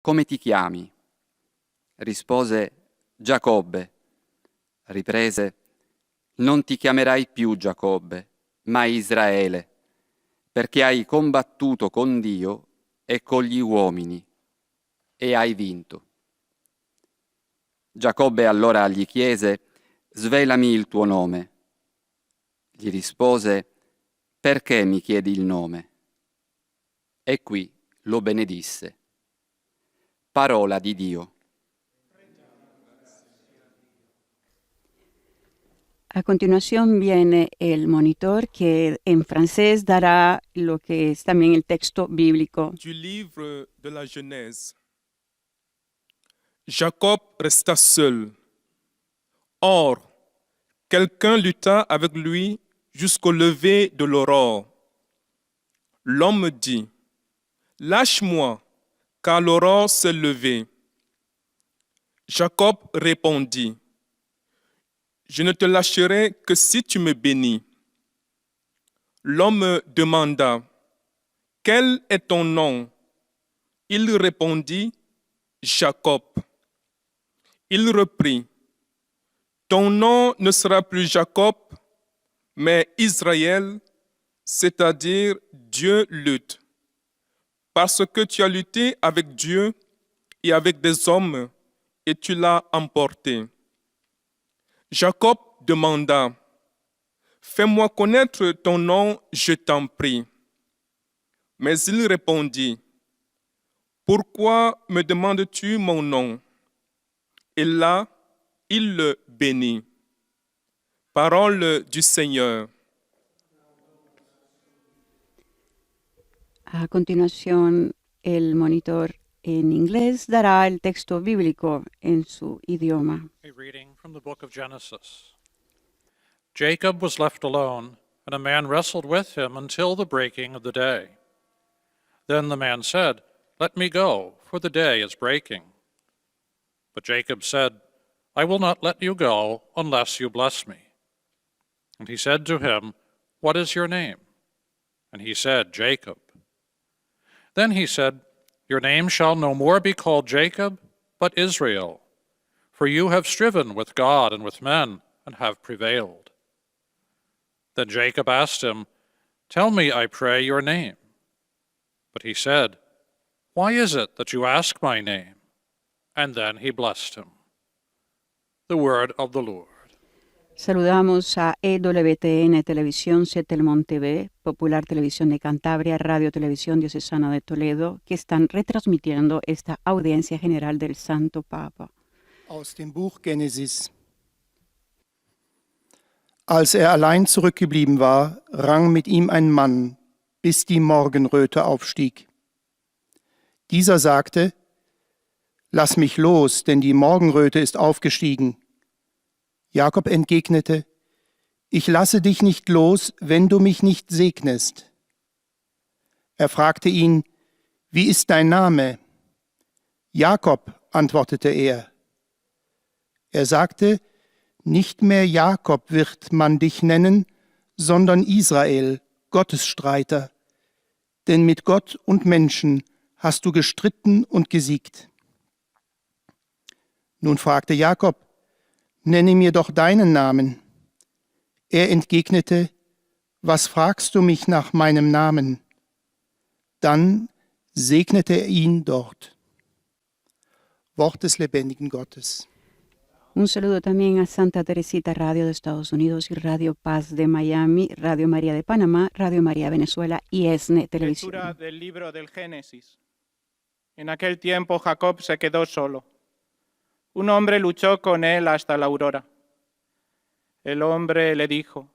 come ti chiami? Rispose, Giacobbe. Riprese, non ti chiamerai più Giacobbe, ma Israele, perché hai combattuto con Dio e con gli uomini, e hai vinto. Giacobbe allora gli chiese, svelami il tuo nome. Gli rispose, perché mi chiedi il nome? E qui lo benedisse. Parola di Dio. A continuación viene el monitor que en francés dará lo que es también el texto bíblico. Du livre de la Genèse. Jacob resta seul. Or, quelqu'un lutta avec lui jusqu'au lever de l'aurore. L'homme dit, lâche-moi, car l'aurore s'est levée. Jacob répondit, je ne te lâcherai que si tu me bénis. L'homme demanda, quel est ton nom? Il répondit, Jacob. Il reprit, ton nom ne sera plus Jacob, mais Israël, c'est-à-dire Dieu lutte. Parce que tu as lutté avec Dieu et avec des hommes, et tu l'as emporté. Jacob demanda, fais-moi connaître ton nom, je t'en prie. Mais il répondit, pourquoi me demandes-tu mon nom? Et là, il le bénit. Parole du Seigneur. A continuación, el monitor en inglés dará el texto bíblico en su idioma. A reading from the book of Genesis. Jacob was left alone, and a man wrestled with him until the breaking of the day. Then the man said, let me go, for the day is breaking. But Jacob said, I will not let you go unless you bless me. And he said to him, what is your name? And he said, Jacob. Then he said, your name shall no more be called Jacob, but Israel, for you have striven with God and with men, and have prevailed. Then Jacob asked him, tell me, I pray, your name. But he said, why is it that you ask my name? And then he blessed him. The word of the Lord. Saludamos a EWTN Televisión, Setelmont TV, Popular Televisión de Cantabria, Radio Televisión Diocesana de Toledo, que están retransmitiendo esta audiencia general del Santo Papa. Aus dem Buch Genesis. Als er allein zurückgeblieben war, rang mit ihm ein Mann, bis die Morgenröte aufstieg. Dieser sagte, lass mich los, denn die Morgenröte ist aufgestiegen. Jakob entgegnete, ich lasse dich nicht los, wenn du mich nicht segnest. Er fragte ihn, wie ist dein Name? Jakob, antwortete er. Er sagte, nicht mehr Jakob wird man dich nennen, sondern Israel, Gottesstreiter. Denn mit Gott und Menschen hast du gestritten und gesiegt. Nun fragte Jakob, nenne mir doch deinen Namen. Er entgegnete, was fragst du mich nach meinem Namen? Dann segnete er ihn dort. Wort des lebendigen Gottes. Un saludo también a Santa Teresita Radio de Estados Unidos y Radio Paz de Miami, Radio María de Panamá, Radio María Venezuela y ESNE Televisión. Lectura del libro del Génesis. En aquel tiempo Jacob se quedó solo. Un hombre luchó con él hasta la aurora. El hombre le dijo,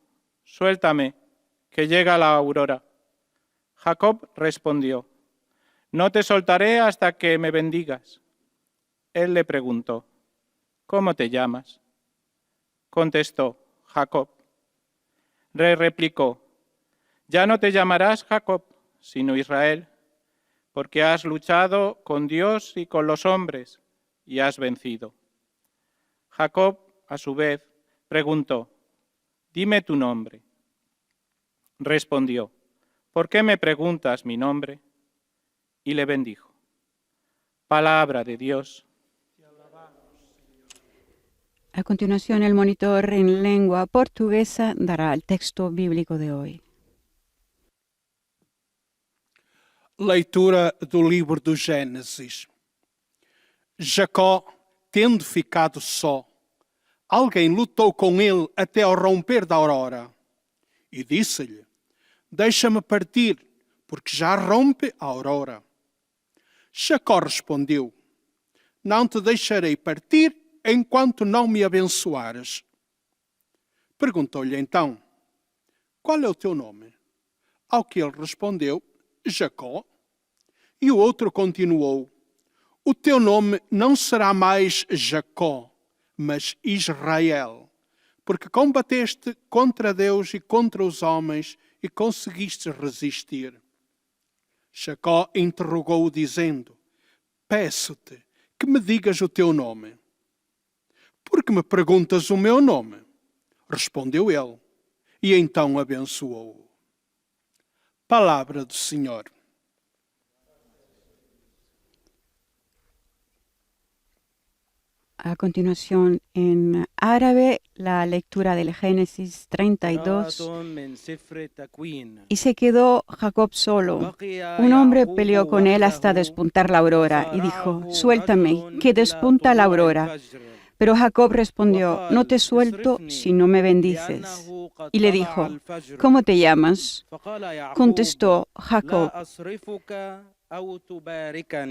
suéltame, que llega la aurora. Jacob respondió, no te soltaré hasta que me bendigas. Él le preguntó, ¿cómo te llamas? Contestó, Jacob. Le replicó, ya no te llamarás Jacob, sino Israel, porque has luchado con Dios y con los hombres, y has vencido. Jacob, a su vez, preguntó, dime tu nombre. Respondió, ¿por qué me preguntas mi nombre? Y le bendijo. Palabra de Dios. A continuación, el monitor en lengua portuguesa dará el texto bíblico de hoy. Leitura do livro do Gênesis. Jacó, tendo ficado só, alguém lutou com ele até ao romper da aurora. E disse-lhe: Deixa-me partir, porque já rompe a aurora. Jacó respondeu: Não te deixarei partir enquanto não me abençoares. Perguntou-lhe então: Qual é o teu nome? Ao que ele respondeu: Jacó. E o outro continuou: O teu nome não será mais Jacó, mas Israel, porque combateste contra Deus e contra os homens e conseguiste resistir. Jacó interrogou-o dizendo: Peço-te que me digas o teu nome. Por que me perguntas o meu nome? Respondeu ele, e então abençoou-o. Palavra do Senhor. A continuación, en árabe, la lectura del Génesis 32. Y se quedó Jacob solo. Un hombre peleó con él hasta despuntar la aurora y dijo: Suéltame, que despunta la aurora. Pero Jacob respondió: No te suelto si no me bendices. Y le dijo: ¿Cómo te llamas? Contestó Jacob.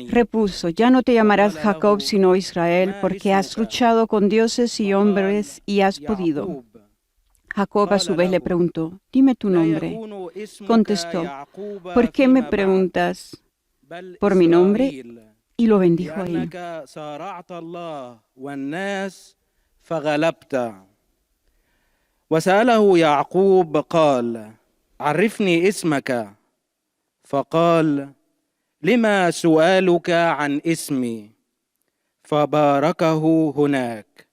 Repuso: Ya no te llamarás Jacob sino Israel, porque has luchado con dioses y hombres y has podido. Jacob a su vez le preguntó: Dime tu nombre. Contestó: ¿Por qué me preguntas por mi nombre? Y lo bendijo ahí. وسأله يعقوب قال: عرفني اسمك. فقال: لما سؤالك عن اسمي؟ فباركه هناك.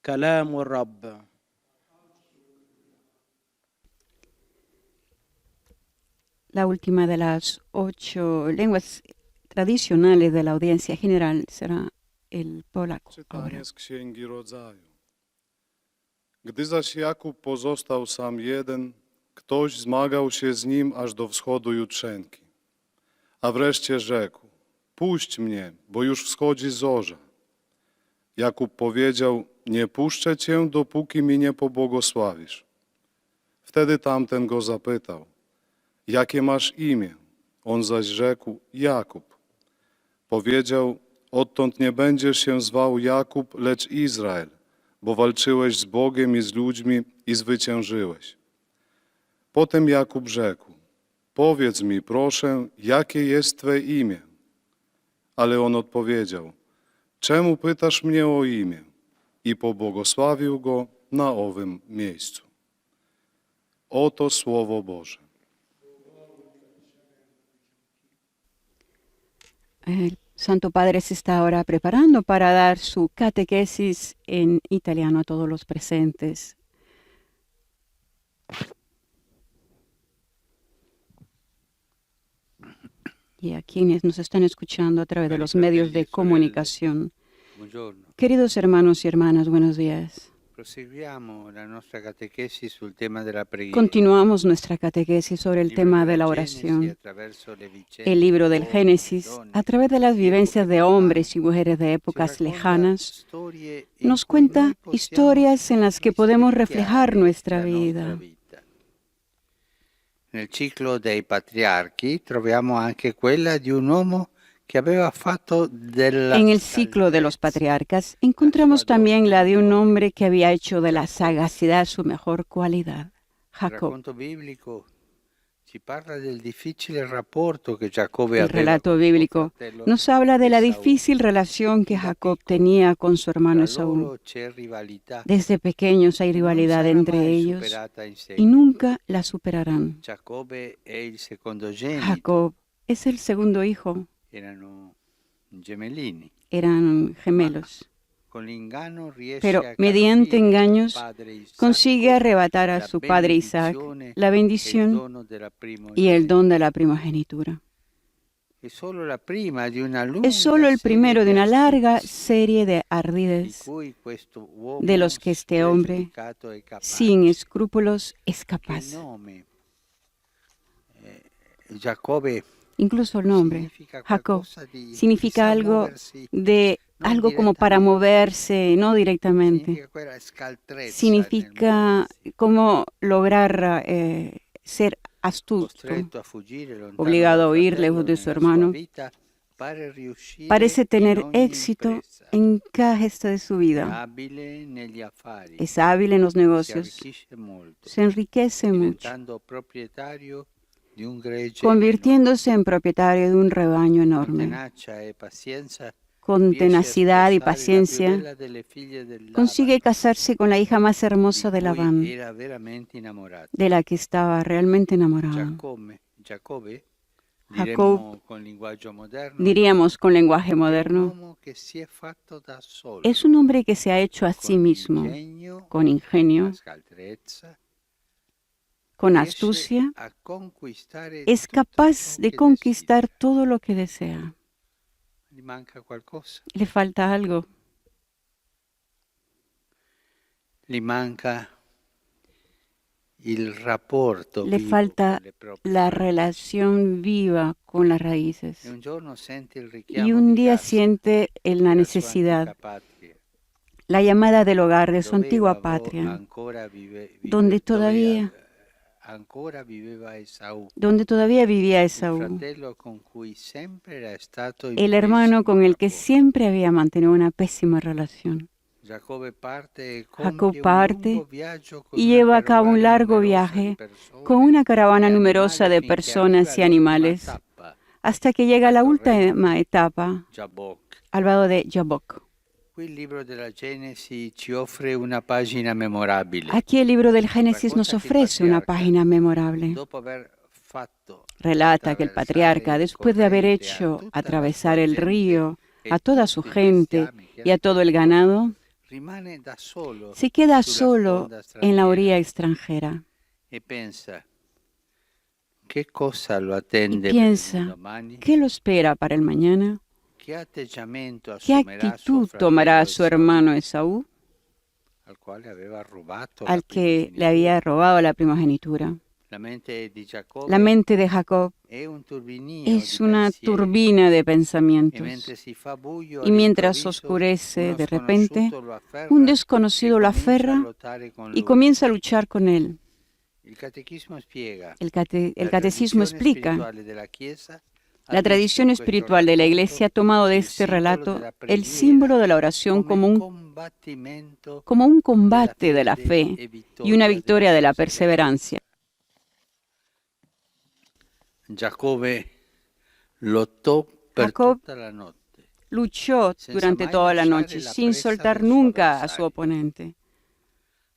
كلام الرب. La última de las 8 lenguas tradicionales de la audiencia general será el polaco. Ahora. Czytanie z Księgi Rodzaju. Gdy zaś Jakub pozostał sam jeden, ktoś zmagał się z nim aż do wschodu jutrzenki. A wreszcie rzekł: Puść mnie, bo już wschodzi zorza. Jakub powiedział: Nie puszczę cię, dopóki mi nie pobłogosławisz. Wtedy tamten go zapytał: Jakie masz imię? On zaś rzekł: Jakub. Powiedział: Odtąd nie będziesz się zwał Jakub, lecz Izrael, bo walczyłeś z Bogiem i z ludźmi i zwyciężyłeś. Potem Jakub rzekł: Powiedz mi, proszę, jakie jest Twe imię? Ale on odpowiedział: Czemu pytasz mnie o imię? I pobłogosławił go na owym miejscu. Oto Słowo Boże. El Santo Padre se está ahora preparando para dar su catequesis en italiano a todos los presentes. Y a quienes nos están escuchando a través de los medios de comunicación. Queridos hermanos y hermanas, buenos días. Continuamos nuestra catequesis sobre el tema de la oración. El libro del Génesis, a través de las vivencias de hombres y mujeres de épocas lejanas, nos cuenta historias en las que podemos reflejar nuestra vida. Nel ciclo dei patriarchi troviamo anche quella di un uomo que aveva fatto della... En el ciclo de los patriarcas encontramos también la de un hombre que había hecho de la sagacidad su mejor cualidad, Jacob. Il racconto biblico ci parla del difficile rapporto che Giacobbe El aveva relato con suo bíblico fratello nos habla de la Esaú. difícil relación que Jacob tenía con su hermano Tra Esaú. loro c'è rivalità. Desde pequeños hay Non rivalidad sarà entre mai ellos superata in y seguito. nunca la superarán. Giacobbe è il secondogenito, Jacob es el segundo hijo, erano gemellini. eran gemelos, Con l'inganno riesce pero a mediante carpire engaños al padre Isacco consigue arrebatar a la su padre Isaac benedizione la e il bendición dono della y el primogenitura. don de la primogenitura. è solo la prima di una lunga Es solo el serie primero de di una larga astuzie serie de di ardides cui questo uomo de los que este hombre, spregiudicato è capace. sin escrúpulos, es Che capaz. il nome Giacobbe Incluso el nombre, significa Jacob, qualcosa di significa chissà algo muoversi, de non algo como para direttamente, moverse, no directamente. significa quella scaltrezza nel Significa muoversi, como lograr ser astuto, costretto a fuggire lontano obligado a dal huir fratello lejos de su nella hermano. sua vita, pare riuscire Parece in tener ogni éxito impresa, en cada gesto de su è vida. abile negli affari, Es hábil en los si negocios, arricchisce molto, se enriquece mucho, diventando proprietario di un gregge convirtiéndose en propietario de un rebaño enorme. Con enorme. tenacia e pazienza Con riesce a tenacidad y sposare la più paciencia, bella delle figlie del Laban, consigue casarse con la hija más hermosa de di cui Labán, era veramente innamorato. de la que estaba realmente enamorado. Giacobbe, Jacob, diremmo con linguaggio moderno, diríamos con lenguaje è un moderno, uomo che si è fatto da solo, es un hombre que se ha hecho a sí con mismo, ingegno, con ingenio, con scaltrezza, con riesce astucia, a conquistare es tutto capaz ciò de che conquistar desidera. todo lo que desea. Gli manca qualcosa, Le falta algo, gli manca il rapporto le vivo falta con le proprie la radici. relación viva con las raíces. E un giorno sente il Y richiamo un di día casa siente la della sua necesidad, antica patria, la llamada del hogar de su dove antigua Esaú patria, ancora donde todavía ancora viveva Esaù, donde todavía vivía il Esaú, fratello con cui sempre era stato in el hermano pessimo con el que rapporto. siempre había mantenido una pésima relación. Giacobbe parte e Jacob compie un parte lungo viaggio con y una lleva a cabo un carovana largo numerosa di viaje persone con una caravana e numerosa animali de finché personas y arriva all'ultima animales tappa, hasta que llega a al la torrente última etapa, Jabbok. al vado de Jabbok. Qui il libro della Genesi ci offre una pagina memorabile. Aquí el libro del Génesis nos Racconta che il ofrece una patriarca, página memorable. dopo aver fatto Relata que el attraversare patriarca, il después de haber torrente a hecho tutta la atravesar sua el gente río, e a toda su tutti i gente bestiami che y a era todo el con lui, ganado, rimane da solo se queda sulla solo sponda en la straniera orilla extranjera e pensa che cosa lo y attende per il piensa, domani, ¿qué lo espera para el mañana? che atteggiamento ¿Qué assumerà suo actitud tomará fratello su Esaù, hermano Esaú, al quale aveva rubato la al que le primogenitura. había robado la primogenitura? La mente di Giacobbe La mente de Jacob è un turbinio es di una pensieri, turbina de e pensamientos. mentre si fa buio Y mientras all'improvviso, oscurece, uno de repente, sconosciuto lo afferra un e desconocido lo comincia a aferra lottare con y lui. comienza a luchar con él. Il catechismo spiega El la catecismo tradizione explica, spirituale della Chiesa ha la visto tradición in questo espiritual de la racconto Iglesia ha tomado de il este simbolo relato della el preghiera símbolo de la oración come combattimento como un della combate de la fede fe e y una vittoria victoria de la della perseverancia. Giacobbe lottò per Jacob tutta la notte, luchó senza durante mai toda la lasciare noche la sin presa soltar del suo nunca a su avversario. oponente.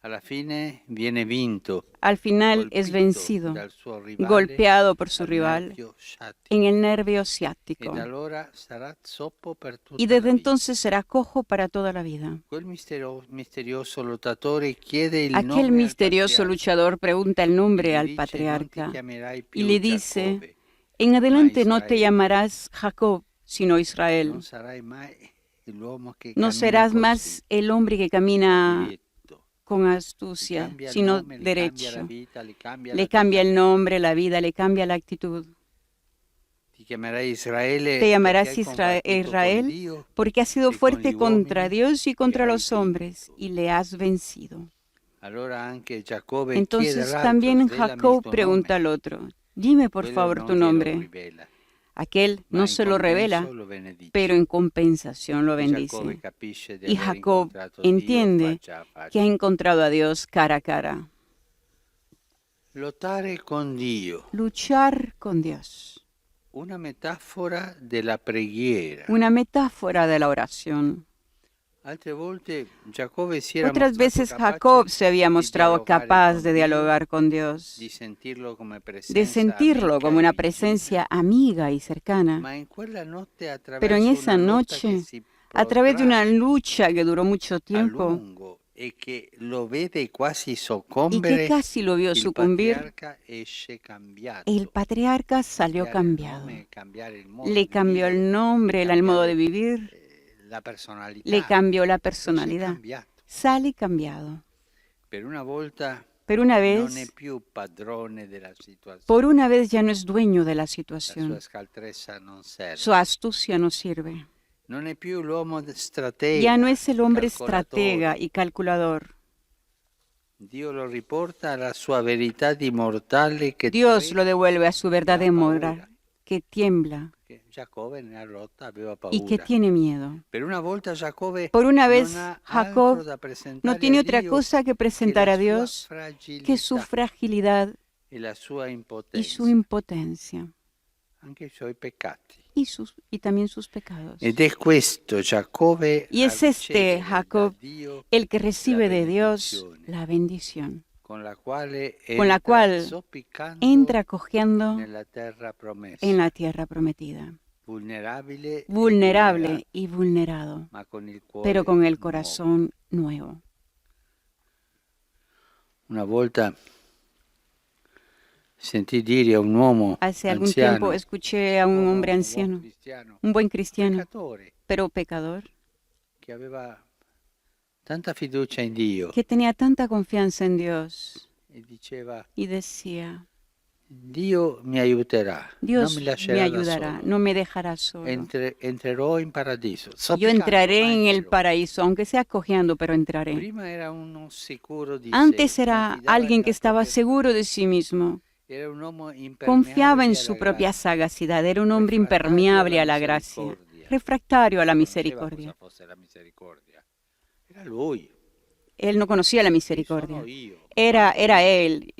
Alla fine viene vinto, Al final es colpito vencido, dal suo rivale golpeado por su al rival nervio sciatico, en el nervio e ciático. da allora sarà zoppo per Y tutta la desde vita. entonces será cojo para toda la vida. Quel misterioso lottatore chiede il Aquel nome al misterioso patriarca luchador pregunta el e nombre gli al dice: non ti patriarca chiamerai y più le dice, Giacobbe, en adelante no te Israel. llamarás Jacob, sino Israel. non sarai mai l'uomo che No cammina serás così, más el hombre que camina diretto. con Gli astucia, cambia il sino nome, gli cambia la derecho. vita, gli cambia Le cambia el l'atteggiamento. nombre, la vida, le cambia la actitud. Ti chiamerai Israele Te llamarás perché hai combattuto con Israel Dio porque has sido y con fuerte gli contra uomini Dios y contra e hai los hombres vinto. y le has vencido. Allora anche Giacobbe chiede Entonces all'altro: también "Svela Jacob tu pregunta nome". al otro, dime por Quello favor non tu glielo nombre. rivela, Aquel ma no in se lo revela, compenso lo benedice. pero en compensación lo E Giacobbe bendice. capisce di Y aver Jacob incontrato Dio entiende faccia a faccia. que ha encontrado a Dios cara a cara. Lottare con Dio, Luchar con Dios. una metafora della preghiera. Una metáfora de la oración. Altre volte Giacobbe si era Otras mostrato veces capace Jacob se había di mostrado dialogare capaz con de Dio, dialogar con Dios, di sentirlo come de presenza sentirlo amica como e una vicina. presencia amiga y cercana. Ma in quella notte, Pero en attraverso esa una lotta che noche, si a través de una protrae lucha que duró mucho a tiempo, lungo e che lo vede quasi y que soccombere, casi lo vio il sucumbir, patriarca esce cambiato. el patriarca salió Cambiare il cambiado. nome, cambiare il modo Le di cambió vivere, el nombre, el modo de cambiare, vivir, la le personalità. cambió la Esce personalidad. cambiato. Sale cambiado. Per una volta Pero una non è vez, più padrone della situazione. por una vez ya no es dueño de la La sua situación. scaltrezza non serve. Su astucia no sirve. Non è più l'uomo stratega. Ya no es el hombre calcolatore. estratega y calculador. Dio lo riporta alla sua verità di mortale che Dios lo devuelve a su verdad de paura. morar, que tiembla che Giacobbe nella lotta aveva y que paura. tiene miedo. Per una volta Giacobbe Por una vez, non ha Jacob altro da presentare no tiene a otra Dio cosa que presentar la a sua Dios que su fragilità fragilidad e la sua y impotenza, su impotencia anche i suoi peccati. y también sus pecados. Ed è questo Giacobbe Y es a este ricevere Jacob da Dio el que recibe la de Dios benedizione, la bendición, con la quale con la cual zoppicando entra cogiendo nella terra promessa, en la tierra prometida, vulnerabile, e vulnerable y vulnerado, ma con il cuore pero con el nuovo. corazón nuevo. Una volta sentì dire a un uomo Hace algún anziano, tiempo escuché a un hombre buon anciano, cristiano, un buen cristiano, peccatore, pero pecador, che aveva tanta fiducia in Dio que tenía tanta confianza en Dios e diceva: y decía, Dio mi aiuterà, Dios non mi me lascerà da ayudará, solo. no me dejará solo. Entrerò in paradiso. Yo Zoppicando, entraré ma en el entrerò. paraíso, aunque sea cojeando, pero entraré. Prima era uno sicuro di Antes sé, era confidava alguien nella que estaba propria- seguro de sí mismo, Era un uomo impermeabile confiaba en alla su propia grazia, sagacidad, era un hombre refractario impermeable alla a la gracia, misericordia. refractario a la Non conosceva misericordia. cosa fosse la misericordia. Era lui. Él no conocía la Sono misericordia. io. Era él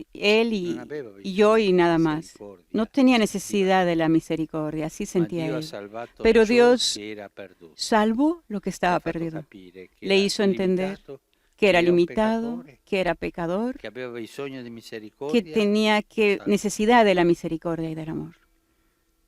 Non aveva y yo y nada más. misericordia. No tenía Sentiva. necesidad de la misericordia, así Ma sentía Dio ha él. salvato Pero ciò Dios che era perduto. salvó lo que Le ha estaba fatto perdido. capire che Le era hizo entender limitato, que era un limitado, peccatore, que era pecador, che aveva bisogno di que misericordia. tenía salvo. necesidad de la misericordia y del amor.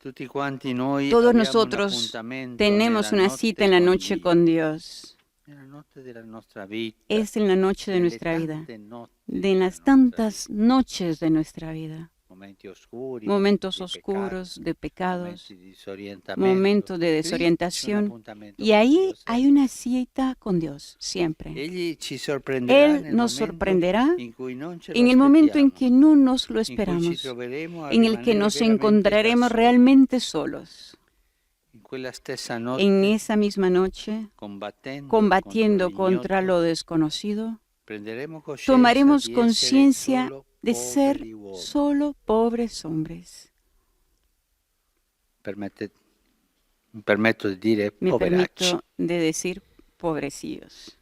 Tutti quanti noi Todos abbiamo un nosotros appuntamento tenemos nella una notte cita en la con noche Dio, con Dios. nella notte della nostra vita, Es en la noche de nelle nuestra vida, tante notti de della las nostra tantas vita. noches de nuestra vida. Momenti oscuri, Momentos momenti di oscuros, de pecados, momenti di disorientamento. momentos de Lì c'è un desorientación. appuntamento Y con ahí Dio hay sempre. una cita con Dios, siempre. Egli ci sorprenderà Él nel nos momento sorprenderá in cui non ce lo en el momento en aspettiamo, que no nos lo in cui ci esperamos, troveremo a en el que rimanere nos veramente da encontraremos soli. realmente solos. In quella stessa notte, En esa misma noche, combatiendo contra lo desconocido, prenderemo coscienza tomaremos di essere conciencia solo de ser poveri uomini. solo pobres hombres. Mi permetto di dire Me poveracci. permito de decir pobrecillos.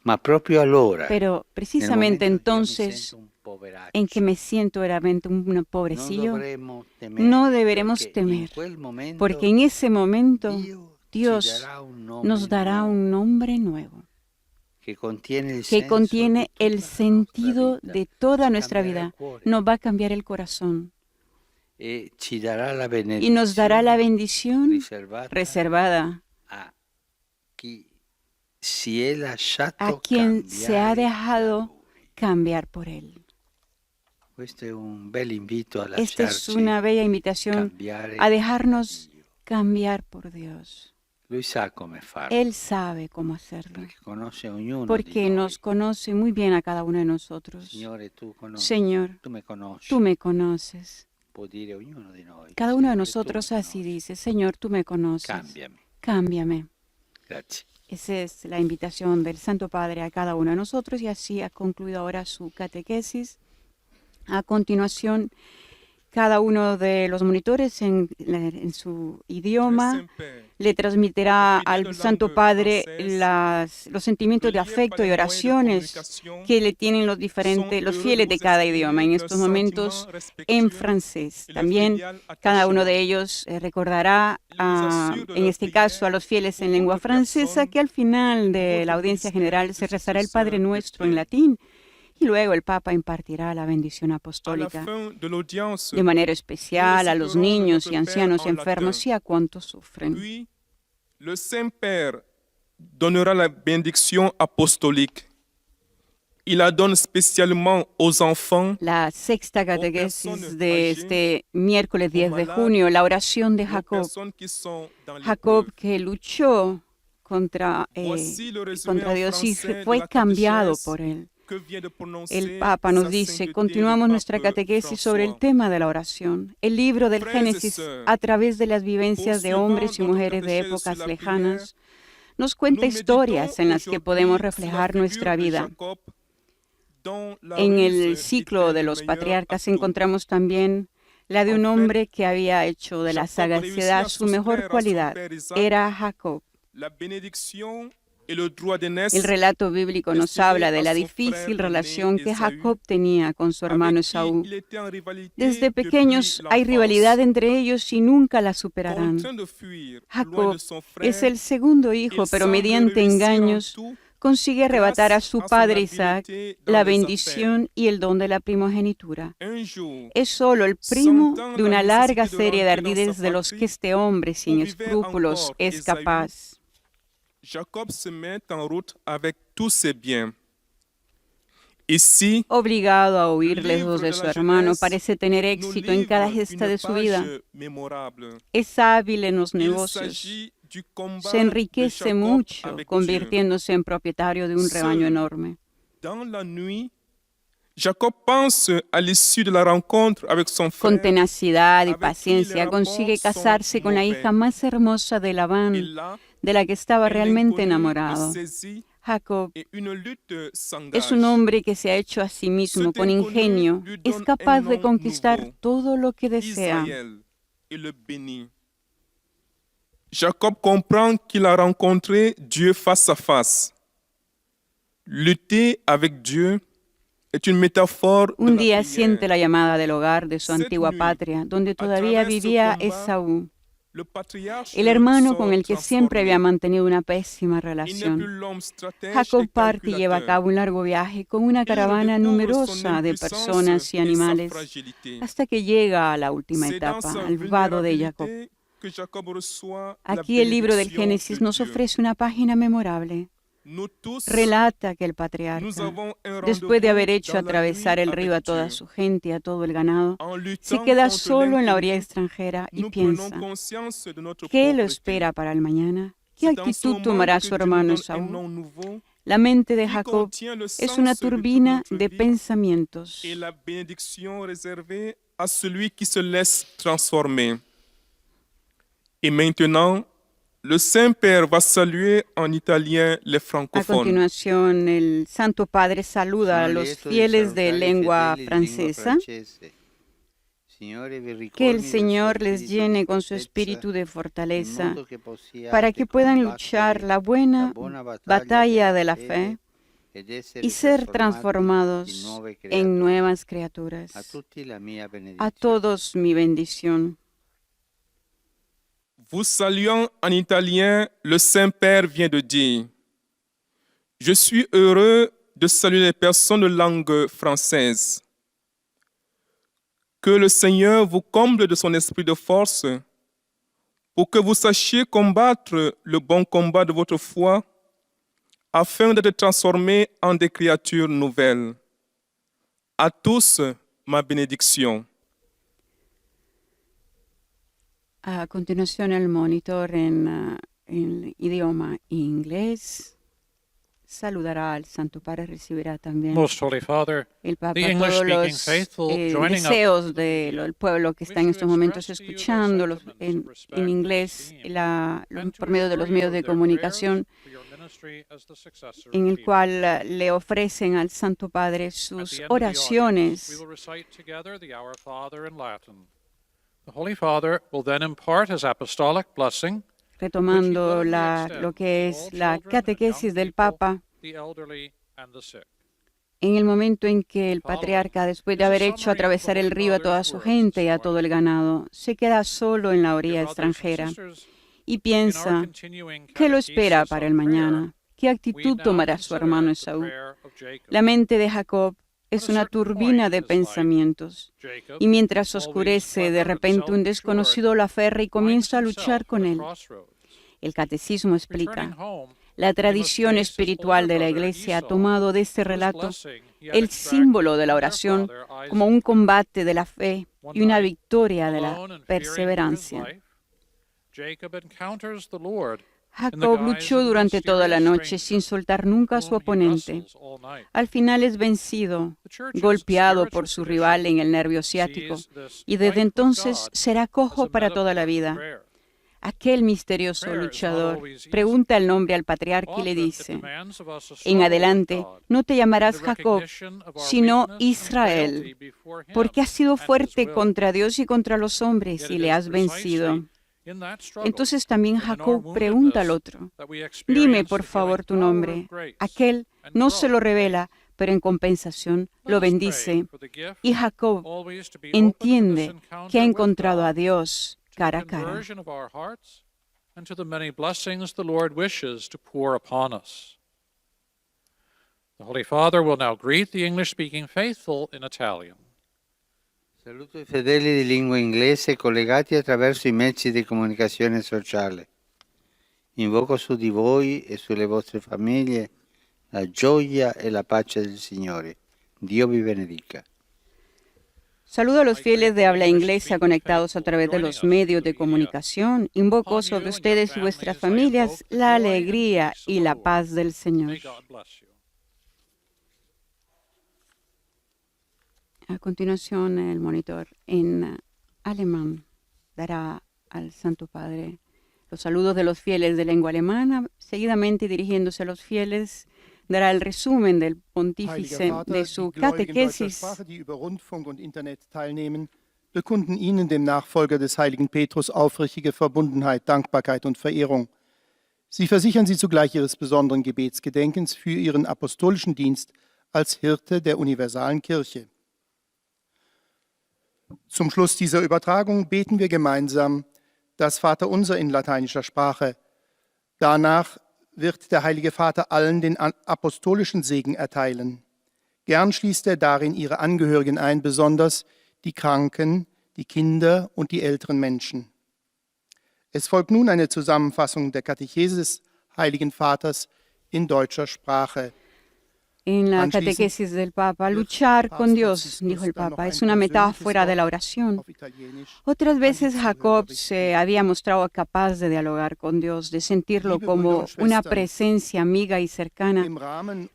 Ma proprio allora, Pero nel precisamente momento in cui io mi entonces sento un poveraccio, en que me siento realmente un non pobrecillo, dovremmo temere, no deberemos perché temer, in quel momento porque en ese momento Dio Dios ci darà un nome nos dará nuovo un nombre nuevo che contiene il que senso contiene di tutta el la nostra sentido vita, de toda ci nuestra cambierà il vida. cuore Nos va a cambiar el corazón e ci darà la y nos dará la benedizione bendición riservata reservada a chi si è lasciato a quien se ha cambiare da dejado Lui. cambiar por Él. Questo è un bel invito a Esta es lasciarci una bella invitación cambiare a dejarnos da Dio. cambiar por Dios. Lui sa come farlo, Él sabe cómo hacerlo, perché conosce ognuno di porque noi. nos conoce muy bien a cada uno de nosotros. Signore, tu conosci, Señor, tu me conosci, tú me conoces. può dire ognuno di noi. Cada uno de Signore, nosotros tu me así conosci. dice, Señor, tú me conoces. Cambiami. Cámbiame. Grazie. Esa es la invitación del Santo Padre a cada uno de nosotros y así ha concluido ahora su catequesis. A continuación, cada uno de los monitores en su idioma le transmitirá al Santo Padre los sentimientos de afecto y oraciones que le tienen los fieles de cada idioma en estos momentos en francés. También cada uno de ellos recordará, en este caso, a los fieles en lengua francesa que al final de la audiencia general se rezará el Padre Nuestro en latín y luego el Papa impartirá la bendición apostólica de manera especial a los niños y ancianos enfermos y a cuantos sufren. Puis, le Saint-Père donnera la bénédiction apostolique. il la donne spécialement aux enfants, La sexta catequesis personas de âgées, este miércoles 10 de malades, junio, la oración de aux Jacob. personnes qui sont dans Jacob l'épreuve. que luchó contra, Voici le résumé contra en Dios y français de fue la cambiado catéchèse por él. que vient de prononcer El Papa nos Sa dice, Sainteté continuamos le nuestra Pape catequesis sobre el François. tema de la oración. El libro del Frères et Génesis, sœurs, a través de las vivencias de poursuivant hombres y notre mujeres de catéchèse épocas sur la lejanas, nos cuenta nous historias méditons en las que aujourd'hui podemos sur la reflejar figure nuestra de vida. Jacob, dont la En ruse el ciclo était de le los meilleur patriarcas atout. encontramos también la de un En fait, hombre que había hecho de la Jacob réussit sagacidad à su mejor soustraire à son cualidad. père Isaac Era Jacob. la bénédiction et le droit d'aînesse El relato bíblico nos destiné habla de à la son difícil frère aîné relación que Ésaü, Jacob tenía con su hermano avec qui Esaú. il était en rivalité Desde depuis pequeños hay l'enfance. rivalidad entre ellos y nunca la superarán. Contraint de fuir loin Jacob de son es frère, el segundo hijo, il pero semble mediante réussir en engaños tout consigue arrebatar a grâce su à son padre Isaac habileté dans la les bendición y el don de la primogenitura. Un jour, Es solo el primo sentant de la una larga necesidad de serie de rentrer dans sa ardides de los patrie, que este hombre sin où vivait escrúpulos encore es Ésaü, capaz. Jacob se met en route avec tous ses biens. Ici, Obligado a huir le lejos livre de de su la hermano, jeunesse parece tener nous éxito en cada livre gesta une de su vida. page mémorable. Es hábil en los Il negocios. s'agit du combat Se de enriquece Jacob mucho, avec Dieu. convirtiéndose en propietario de un rebaño Seul, enorme. Dans la nuit, Jacob pense à l'issue de la rencontre avec son Con frère. tenacidad y avec qui les paciencia rapports consigue sont casarse con la mauvais. hija más hermosa de Et Labán, là, de la que estaba un realmente inconnu le enamorado. saisit Jacob et une lutte s'engage. es un hombre que se ha hecho a sí mismo Cet con inconnu ingenio. lui Es donne capaz un de nom conquistar nouveau, todo lo que desea. Israël, et le bénit. Jacob comprend qu'il a rencontré Dieu face à face. Lutter avec Dieu est une métaphore de Un la día prière. siente la llamada del hogar de su Cette antigua nuit, patria, donde a todavía travers ce vivía combat, Esaú, Le patriarche el hermano sort con el que siempre había transformé. mantenido una pésima Il n'est plus relación. l'homme stratège Jacob et parte y lleva a calculateur. cabo un largo viaje con una caravana Il redécouvre numerosa son de impuissance personas y et sa animales fragilité. hasta que llega a la última C'est dans etapa, sa al vado de Jacob. vulnérabilité que Jacob reçoit la Aquí el libro del bénédiction Génesis de nos Dieu. ofrece una página memorable. Nous tous, Relata que el nous patriarca, avons un después de haber rendez-vous hecho dans la atravesar nuit el río a avec toda Dieu. su gente y a todo el ganado, En se luttant queda contre solo en la orilla l'inconnu, extranjera y nous prenons piensa, conscience de notre ¿qué lo pauvreté. espera para el mañana? ¿Qué C'est dans ce actitud moment tomará que su Dieu nous hermano donne un Esaú? nom nouveau La mente de qui Jacob contient le es sens una de toute turbina notre de vie pensamientos. et la bénédiction réservée à celui qui se laisse transformer. Et maintenant, le Saint-Père va saluer en italien les A francophones. continuación, el Santo Padre saluda a Sono los lieto di fieles de salutare i lengua fedeli di lingua francesa. francese. Signore, vi ricolmi Que el del suo Señor les spirito di llene con su fortezza, espíritu de in fortaleza modo che possiate para que puedan combattere luchar la la buena buona batalla de la fede fe ed essere y ser trasformati in transformados nuove en creature. nuevas criaturas. A tutti la mia A benedizione. todos mi bendición. Vous saluant en italien, le Saint-Père vient de dire « Je suis heureux de saluer les personnes de langue française. Que le Seigneur vous comble de son esprit de force pour que vous sachiez combattre le bon combat de votre foi afin d'être transformés en des créatures nouvelles. À tous, ma bénédiction. » A continuación, el monitor en idioma inglés saludará al Santo Padre, recibirá también Most Holy Father, el Papa the todos English-speaking los faithful joining up deseos del pueblo que está en wish estos to momentos express to you their escuchándolos sentiments en of respect inglés, and esteem, and to por medio de los assure medios you de of their comunicación, prayers for your ministry as the successor en of el Peter. cual le ofrecen al Santo Padre At the sus end of the audience, we oraciones. will recite together the Our Father in Latin. The Holy Father will then impart his apostolic blessing, Retomando lo que es la catequesis del Papa, the elderly and the sick. en el momento en que el patriarca, después de haber hecho atravesar el río a toda su gente y a todo el ganado, se queda solo en la orilla extranjera y piensa, ¿qué lo espera para el mañana? ¿Qué actitud tomará su hermano Esaú? La mente de Jacob es una turbina de pensamientos, y mientras oscurece, de repente un desconocido lo aferra y comienza a luchar con él. El catecismo explica, La tradición espiritual de la Iglesia ha tomado de este relato el símbolo de la oración como un combate de la fe y una victoria de la perseverancia. Jacob luchó durante toda la noche sin soltar nunca a su oponente. Al final es vencido, golpeado por su rival en el nervio ciático, y desde entonces será cojo para toda la vida. Aquel misterioso luchador pregunta el nombre al patriarca y le dice: en adelante no te llamarás Jacob, sino Israel, porque has sido fuerte contra Dios y contra los hombres y le has vencido. Entonces también Jacob pregunta al otro: dime por favor tu nombre. Aquel no se lo revela, pero en compensación lo bendice. Y Jacob entiende que ha encontrado a Dios cara a cara. And to the many blessings the Lord wishes to pour upon us. The Holy Father will now greet the English-speaking faithful in Italian. Saluto i fedeli di lingua inglese collegati attraverso i mezzi di comunicazione sociale. Invoco su di voi e sulle vostre famiglie la gioia e la pace del Signore. Dio vi benedica. Saludo a los fieles de habla inglesa conectados a través de los medios de comunicación. Invoco sobre ustedes y vuestras familias la alegría y la paz del Señor. May God bless you. A continuación, el monitor en alemán dará al Santo Padre los saludos de los fieles de lengua alemana. Seguidamente, dirigiéndose a los fieles, dará el resumen del pontífice de su catequesis. Die über Rundfunk und Internet teilnehmen, bekunden Ihnen, dem Nachfolger des heiligen Petrus, aufrichtige Verbundenheit, Dankbarkeit und Verehrung. Sie versichern Sie zugleich Ihres besonderen Gebetsgedenkens für Ihren apostolischen Dienst als Hirte der universalen Kirche. Zum Schluss dieser Übertragung beten wir gemeinsam das Vaterunser in lateinischer Sprache. Danach wird der Heilige Vater allen den apostolischen Segen erteilen. Gern schließt er darin ihre Angehörigen ein, besonders die Kranken, die Kinder und die älteren Menschen. Es folgt nun eine Zusammenfassung der Katechese des Heiligen Vaters in deutscher Sprache. En la catequesis del Papa, luchar con Dios, dijo el Papa, es una metáfora de la oración. Otras veces Jacob se había mostrado capaz de dialogar con Dios, de sentirlo como una presencia amiga y cercana.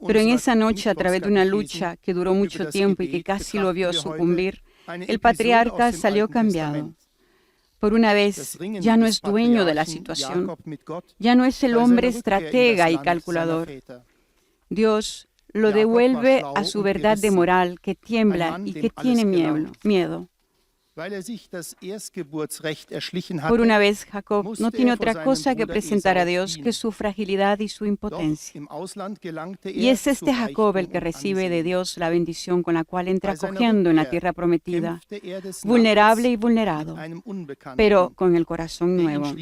Pero en esa noche, a través de una lucha que duró mucho tiempo y que casi lo vio sucumbir, el patriarca salió cambiado. Por una vez, ya no es dueño de la situación, ya no es el hombre estratega y calculador. Dios lo devuelve a su verdad de moral que tiembla y que tiene miedo. Por una vez, Jacob no tiene otra cosa que presentar a Dios que su fragilidad y su impotencia. Y es este Jacob el que recibe de Dios la bendición con la cual entra cogiendo en la tierra prometida, vulnerable y vulnerado, pero con el corazón nuevo.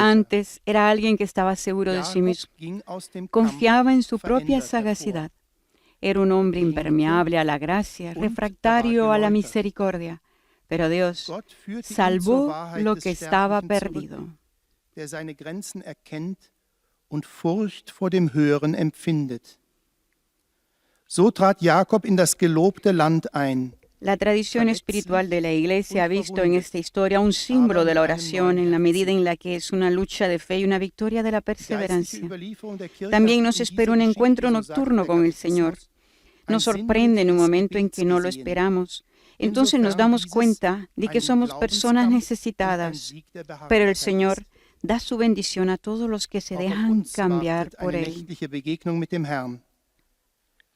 Antes era alguien que estaba seguro de sí mismo, confiaba en su propia sagacidad. Era un hombre impermeable a la gracia, refractario a la misericordia. Pero Dios salvó lo que estaba perdido. So trat Jakob in das gelobte Land ein. La tradición espiritual de la Iglesia ha visto en esta historia un símbolo de la oración en la medida en la que es una lucha de fe y una victoria de la perseverancia. También nos espera un encuentro nocturno con el Señor. Nos sorprende en un momento en que no lo esperamos. Entonces nos damos cuenta de que somos personas necesitadas, pero el Señor da su bendición a todos los que se dejan cambiar por Él.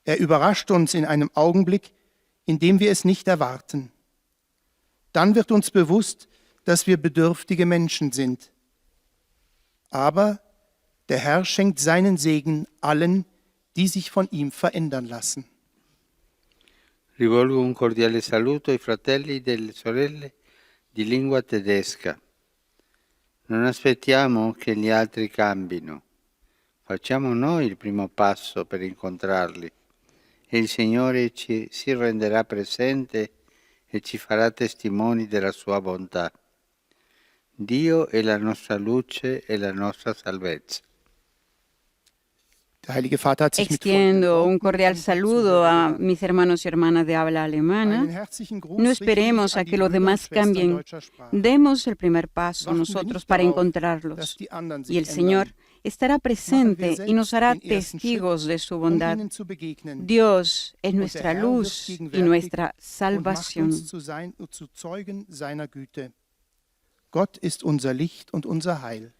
Überrascht uns in einem Augenblick, in dem wir es nicht erwarten. Dann wird uns bewusst, dass wir bedürftige Menschen sind. Aber der Herr schenkt seinen Segen allen, die sich von ihm verändern lassen. Rivolgo un cordiale saluto ai fratelli e alle sorelle di lingua tedesca. Non aspettiamo che gli altri cambino. Facciamo noi il primo passo per incontrarli. E il Signore si renderà presente e ci farà testimoni della sua bontà. Dio è la nostra luce e la nostra salvezza. Der Heilige Vater hat sich mit Extiendo un folgenden cordial Worten saludo a an mis hermanos y hermanas de habla Einen alemana. herzlichen Gruß No richte ich esperemos an a die que los Brüder und demás Schwestern cambien. deutscher Sprache. Demos el primer paso Warten wir nosotros nicht para darauf, dass encontrarlos. die anderen Y el sich Señor ändern. estará Machen wir presente y nos selbst hará den ersten testigos Schritt, de su bondad. ihnen zu begegnen. Dios es Und nuestra der Herr wird luz y gegenwärtig nuestra und macht salvación. uns zu Zeugen seiner Güte. Gott ist unser Licht und unser Heil.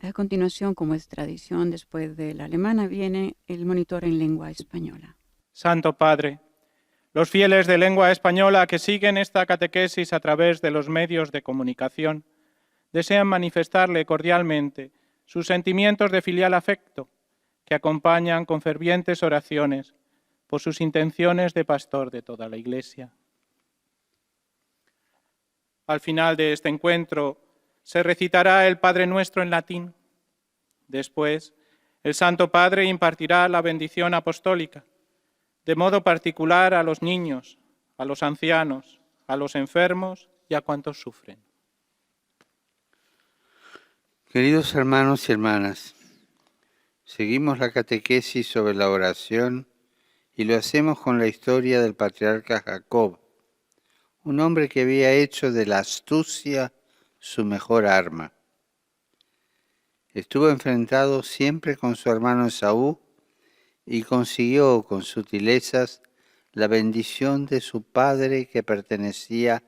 A continuación, como es tradición, después de la alemana viene el monitor en lengua española. Santo Padre, los fieles de lengua española que siguen esta catequesis a través de los medios de comunicación desean manifestarle cordialmente sus sentimientos de filial afecto que acompañan con fervientes oraciones por sus intenciones de pastor de toda la Iglesia. Al final de este encuentro se recitará el Padre Nuestro en latín. Después, el Santo Padre impartirá la bendición apostólica, de modo particular a los niños, a los ancianos, a los enfermos y a cuantos sufren. Queridos hermanos y hermanas, seguimos la catequesis sobre la oración y lo hacemos con la historia del patriarca Jacob, un hombre que había hecho de la astucia su mejor arma. Estuvo enfrentado siempre con su hermano Esaú y consiguió con sutilezas la bendición de su padre que pertenecía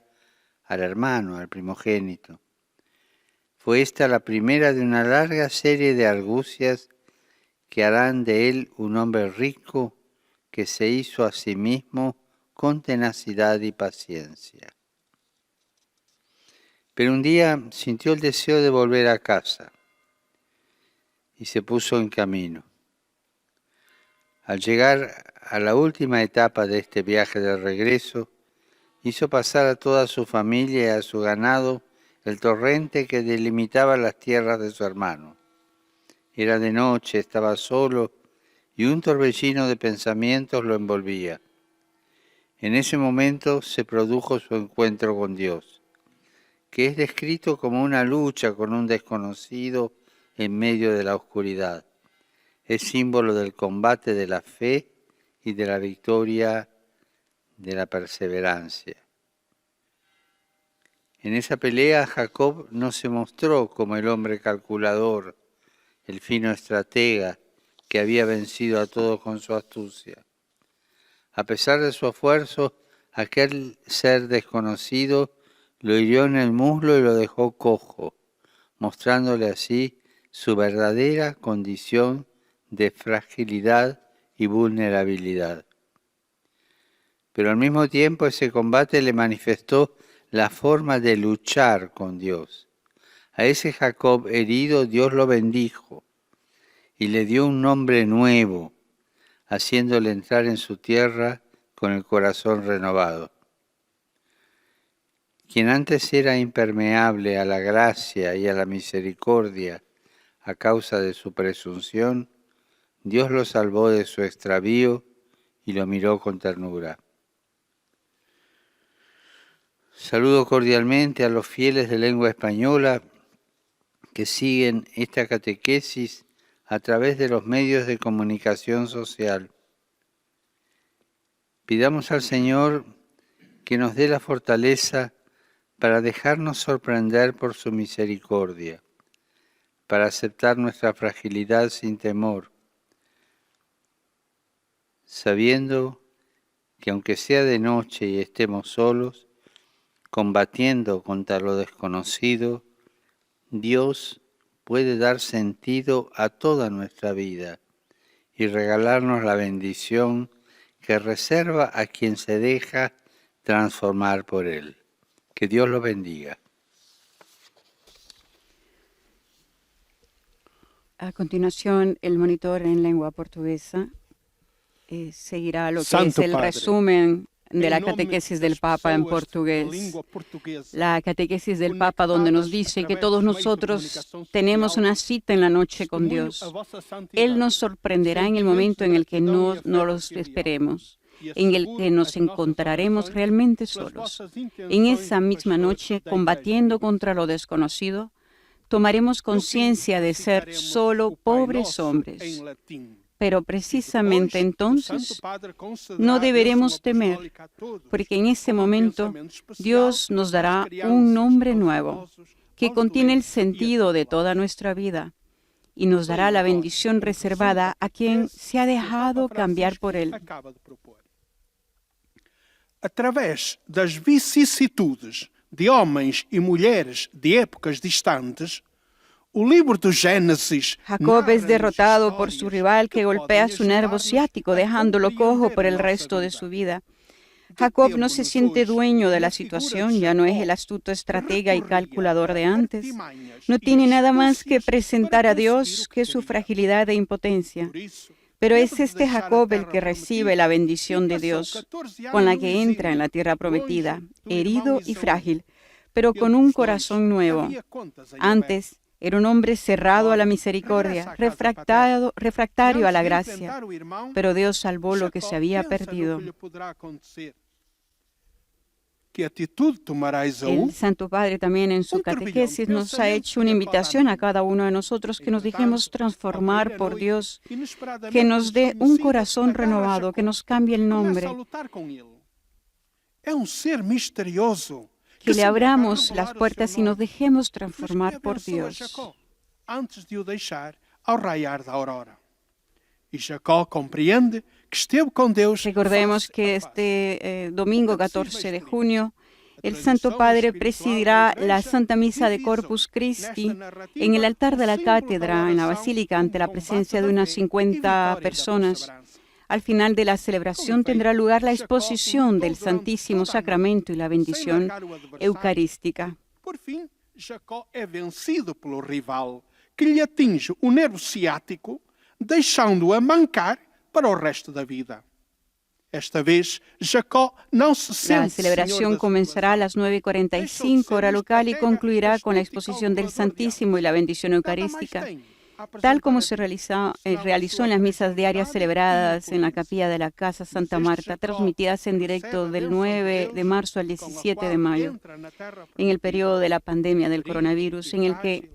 al hermano, al primogénito. Fue esta la primera de una larga serie de argucias que harán de él un hombre rico que se hizo a sí mismo con tenacidad y paciencia. Pero un día sintió el deseo de volver a casa y se puso en camino. Al llegar a la última etapa de este viaje de regreso, hizo pasar a toda su familia y a su ganado el torrente que delimitaba las tierras de su hermano. Era de noche, estaba solo y un torbellino de pensamientos lo envolvía. En ese momento se produjo su encuentro con Dios, que es descrito como una lucha con un desconocido en medio de la oscuridad. Es símbolo del combate de la fe y de la victoria de la perseverancia. En esa pelea Jacob no se mostró como el hombre calculador, el fino estratega que había vencido a todos con su astucia. A pesar de su esfuerzo, aquel ser desconocido lo hirió en el muslo y lo dejó cojo, mostrándole así su verdadera condición de fragilidad y vulnerabilidad. Pero al mismo tiempo ese combate le manifestó la forma de luchar con Dios. A ese Jacob herido Dios lo bendijo y le dio un nombre nuevo, haciéndole entrar en su tierra con el corazón renovado. Quien antes era impermeable a la gracia y a la misericordia a causa de su presunción, Dios lo salvó de su extravío y lo miró con ternura. Saludo cordialmente a los fieles de lengua española que siguen esta catequesis a través de los medios de comunicación social. Pidamos al Señor que nos dé la fortaleza para dejarnos sorprender por su misericordia, para aceptar nuestra fragilidad sin temor, sabiendo que aunque sea de noche y estemos solos, combatiendo contra lo desconocido, Dios puede dar sentido a toda nuestra vida y regalarnos la bendición que reserva a quien se deja transformar por Él. Que Dios lo bendiga. A continuación, el monitor en lengua portuguesa seguirá lo que Santo es el Padre, resumen de la em nome catequesis das del Papa en pessoas portugués. de língua portuguesa, La catequesis del Papa donde nos dice que todos nosotros tenemos una cita en la noche con testemunho Dios. a vossa santidade, Él nos sorprenderá en el momento en el que no los esperemos. en el que nos encontraremos realmente solos. En esa misma noche, combatiendo contra lo desconocido, tomaremos conciencia de ser solo pobres hombres. Pero precisamente entonces no deberemos temer, porque en ese momento Dios nos dará un nombre nuevo que contiene el sentido de toda nuestra vida y nos dará la bendición reservada a quien se ha dejado cambiar por Él. Através das vicissitudes de homens e mulheres de épocas distantes, o livro do Gênesis Jacob es derrotado por su rival que golpea su nervo ciático, dejándolo cojo por el resto de su vida. Jacob no se siente dueño de la situación, ya no es el astuto estratega y calculador de antes. No tiene nada más que presentar a Dios que su fragilidad e impotencia. Pero es este Jacob el que recibe la bendición de Dios, con la que entra en la tierra prometida, herido y frágil, pero con un corazón nuevo. Antes era un hombre cerrado a la misericordia, refractario a la gracia, pero Dios salvó lo que se había perdido. El Santo Padre también en su catequesis nos ha hecho una invitación a cada uno de nosotros que nos dejemos transformar por Dios, que nos dé un corazón renovado, que nos cambie el nombre, que le abramos las puertas y nos dejemos transformar por Dios. Antes de o deixar ao raiar da aurora. E Jacó compreende que esteve com Deus. Recordemos que este domingo 14 de junio el Santo Padre presidirá la Santa Misa de Corpus Christi en el altar de la cátedra, en la basílica, ante la presencia de unas 50 personas. Al final de la celebración tendrá lugar la exposición del Santísimo Sacramento y la bendición eucarística. Por fim, Jacó é vencido pelo rival, que lhe atinge o nervo ciático, deixando-o a mancar para o resto da vida. Esta vez, Jacó não se sente. La celebración comenzará a las 9:45 hora local y concluirá con la exposición del Santísimo y la bendición eucarística, tal como se realizó en las misas diarias celebradas en la capilla de la Casa Santa Marta, transmitidas en directo del 9 de marzo al 17 de mayo, en el periodo de la pandemia del coronavirus, en el que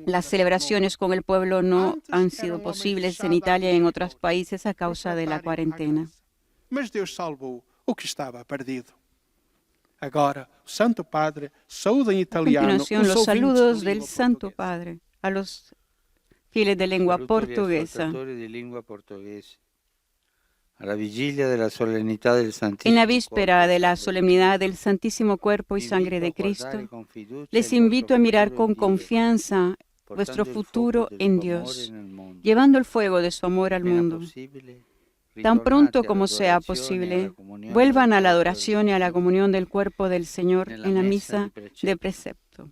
las celebraciones con el pueblo no han sido posibles en Italia y en otros países a causa de la cuarentena. Mas Deus salvou o que estava perdido. Agora, o Santo Padre saúda em A italiano continuación, os los ouvintes saludos de del língua Santo portuguesa. Padre a los fieles de lengua Saluto agli portuguesa. ascoltatori di lingua portoghese. Alla vigilia della solennità del Santissimo En la víspera Corpo de la e Sangre solemnidad del Santísimo Cuerpo y vi Sangre de invito a Cristo, guardare con fiducia les il invito a vostro mirar futuro con in Dio, confianza vuestro portando il futuro fuoco del en suo Dios, amore nel mondo. llevando el fuego de su amor al Appena mundo. possibile, Tan pronto ritornate como sea all'adorazione e alla posible, comunione vuelvan del a la corpo del adoración y a la Signore comunión del cuerpo del Señor nella en la messa misa di de precepto. precepto.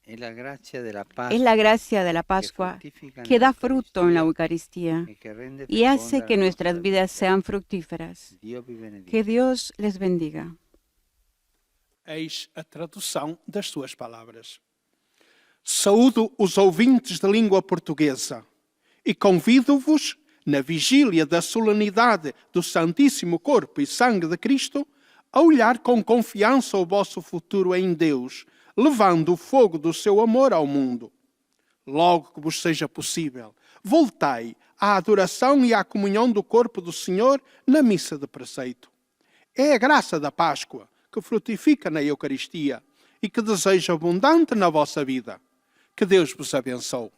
È la grazia della Es Pasqua la gracia de la che Pascua fruttifica que da fruto en la nell'Eucaristia Eucaristía e che rende y hace feconda que la nuestras nostra vidas vita. sean fructíferas. Dio vi benedica. Que Dios les bendiga. Eis a tradução das suas palavras. Saúdo os ouvintes de língua portuguesa e convido-vos, na vigília da solenidade do Santíssimo Corpo e Sangue de Cristo, a olhar com confiança o vosso futuro em Deus, levando o fogo do seu amor ao mundo. Logo que vos seja possível, voltai à adoração e à comunhão do corpo do Senhor na missa de preceito. É a graça da Páscoa que frutifica na Eucaristia e que deseja abundante na vossa vida. Que Deus vos abençoe.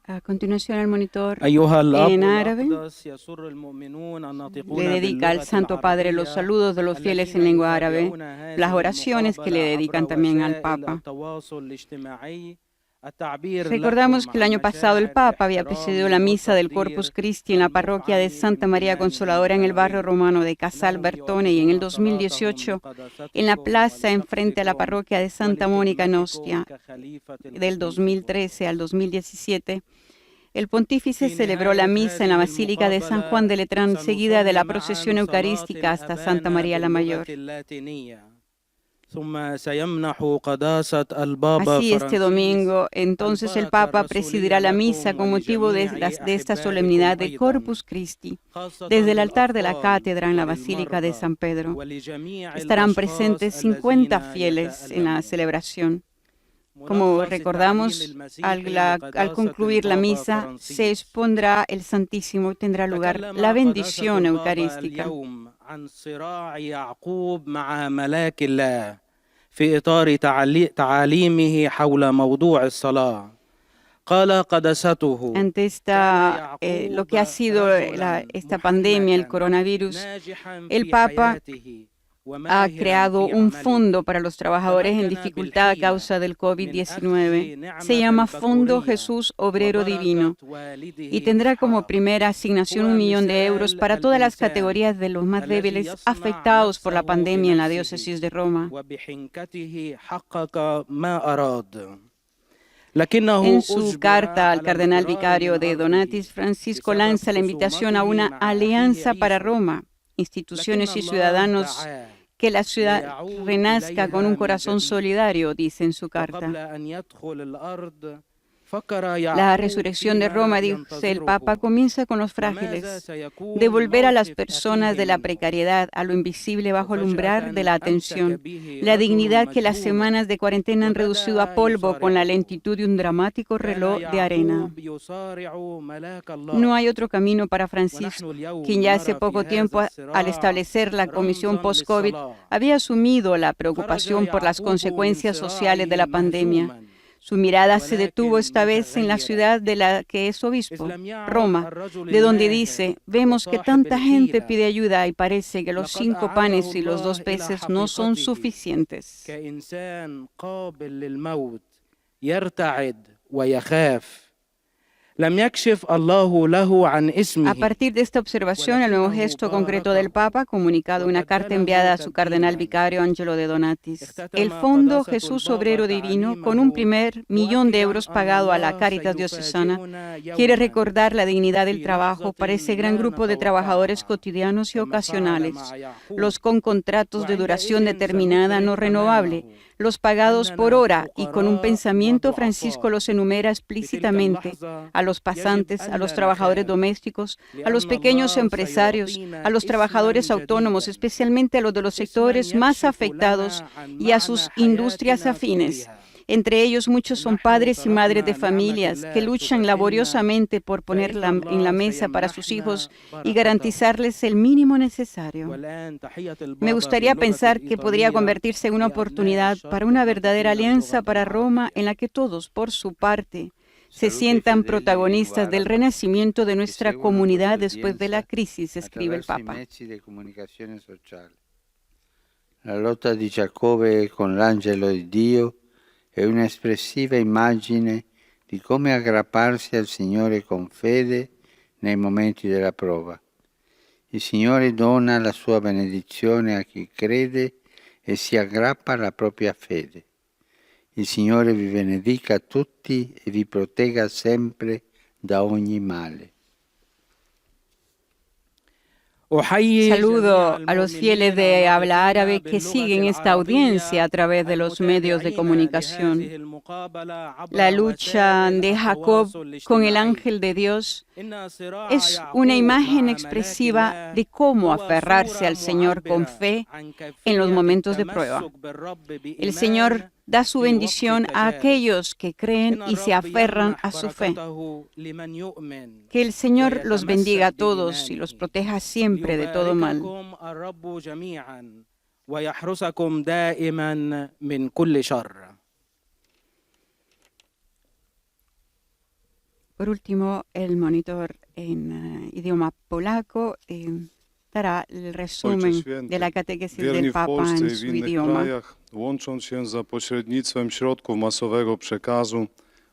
A continuación, el monitor أيها الأب en árabe الأقدس يسر المؤمنون أن نطقون le dedica al باللغة Santo Padre los العربية saludos de los fieles en الذين lengua árabe, يتابعون هذه las oraciones que le المقابلة dedican عبر también al وسائل Papa. التواصل الاجتماعي. التعبير Recordamos لكم que el عن año pasado el مشاعر Papa había الاحترام presidido la misa del والتقدير Corpus Christi en la parroquia de المفعم Santa María بامتنان Consoladora en el barrio البلاغي. romano de Casal إنه Bertone y en el يؤدون صلاتهم 2018 en la لقداستكم plaza enfrente a la ولشخصكم parroquia de Santa Mónica en ولخدمتكم Ostia كخليفة del القديس 2013 al 2017. El pontífice في celebró la نهاية misa en la هذه Basílica de San Juan de Letrán, seguida de la procesión eucarística hasta Santa María la Mayor. ثم سيمنح قداسة البابا Así, este فرانسيس domingo, entonces el Papa presidirá la misa con motivo de esta solemnidad de Corpus Christi. Desde el altar de la cátedra en la Basílica de San Pedro estarán presentes 50 fieles en la celebración. Como recordamos, al concluir la misa, se expondrá el Santísimo y tendrá lugar la bendición eucarística. عن صراع يعقوب مع ملاك الله في إطار تعاليمه حول موضوع الصلاة. قال قدسته Ante lo que ha sido esta pandemia, el coronavirus, el Papa ha creado un fondo para los trabajadores en dificultad a causa del COVID-19. Se llama Fondo Jesús Obrero Divino y tendrá como primera asignación 1 millón de euros para todas las categorías de los más débiles afectados por la pandemia en la diócesis de Roma. En su carta al cardenal vicario de Donatis, Francisco lanza la invitación a una alianza para Roma, instituciones y ciudadanos, que la ciudad renazca con un corazón solidario, dice en su carta. La resurrección de Roma, dice el Papa, comienza con los frágiles. Devolver a las personas de la precariedad, a lo invisible bajo el umbral de la atención. La dignidad que las semanas de cuarentena han reducido a polvo con la lentitud de un dramático reloj de arena. No hay otro camino para Francisco, quien ya hace poco tiempo, al establecer la comisión post-COVID, había asumido la preocupación por las consecuencias sociales de la pandemia. Su mirada se detuvo esta vez en la ciudad de la que es obispo, Roma, de donde dice: vemos que tanta gente pide ayuda y parece que los 5 panes y los 2 peces no son suficientes. A partir de esta observación, el nuevo gesto concreto del Papa, comunicado en una carta enviada a su cardenal vicario Angelo de Donatis. El Fondo Jesús Obrero Divino, con un primer 1 millón de euros pagado a la Cáritas Diocesana, quiere recordar la dignidad del trabajo para ese gran grupo de trabajadores cotidianos y ocasionales, los con contratos de duración determinada no renovable, los pagados por hora, y con un pensamiento Francisco los enumera explícitamente: a los pasantes, a los trabajadores domésticos, a los pequeños empresarios, a los trabajadores autónomos, especialmente a los de los sectores más afectados, y a sus industrias afines. Entre ellos muchos son padres y madres de familias que luchan laboriosamente por poner en la mesa para sus hijos y garantizarles el mínimo necesario. Me gustaría pensar que podría convertirse en una oportunidad para una verdadera alianza para Roma, en la que todos, por su parte, se sientan protagonistas del renacimiento de nuestra comunidad después de la crisis, escribe el Papa. La lotta di Giacobbe con l'angelo di Dio è un'espressiva immagine di come aggrapparsi al Signore con fede nei momenti della prova. Il Signore dona la sua benedizione a chi crede e si aggrappa alla propria fede. Il Signore vi benedica a tutti e vi protegga sempre da ogni male. Saludo a los fieles de habla árabe que siguen esta audiencia a través de los medios de comunicación. La lucha de Jacob con el ángel de Dios es una imagen expresiva de cómo aferrarse al Señor con fe en los momentos de prueba. El Señor da su bendición a aquellos que creen y se aferran a su fe. Que el Señor los bendiga a todos y los proteja siempre de todo mal. Por último, el monitor en idioma polaco dará el resumen de la catequesis del Papa en su idioma. Łącząc się za pośrednictwem środków masowego przekazu,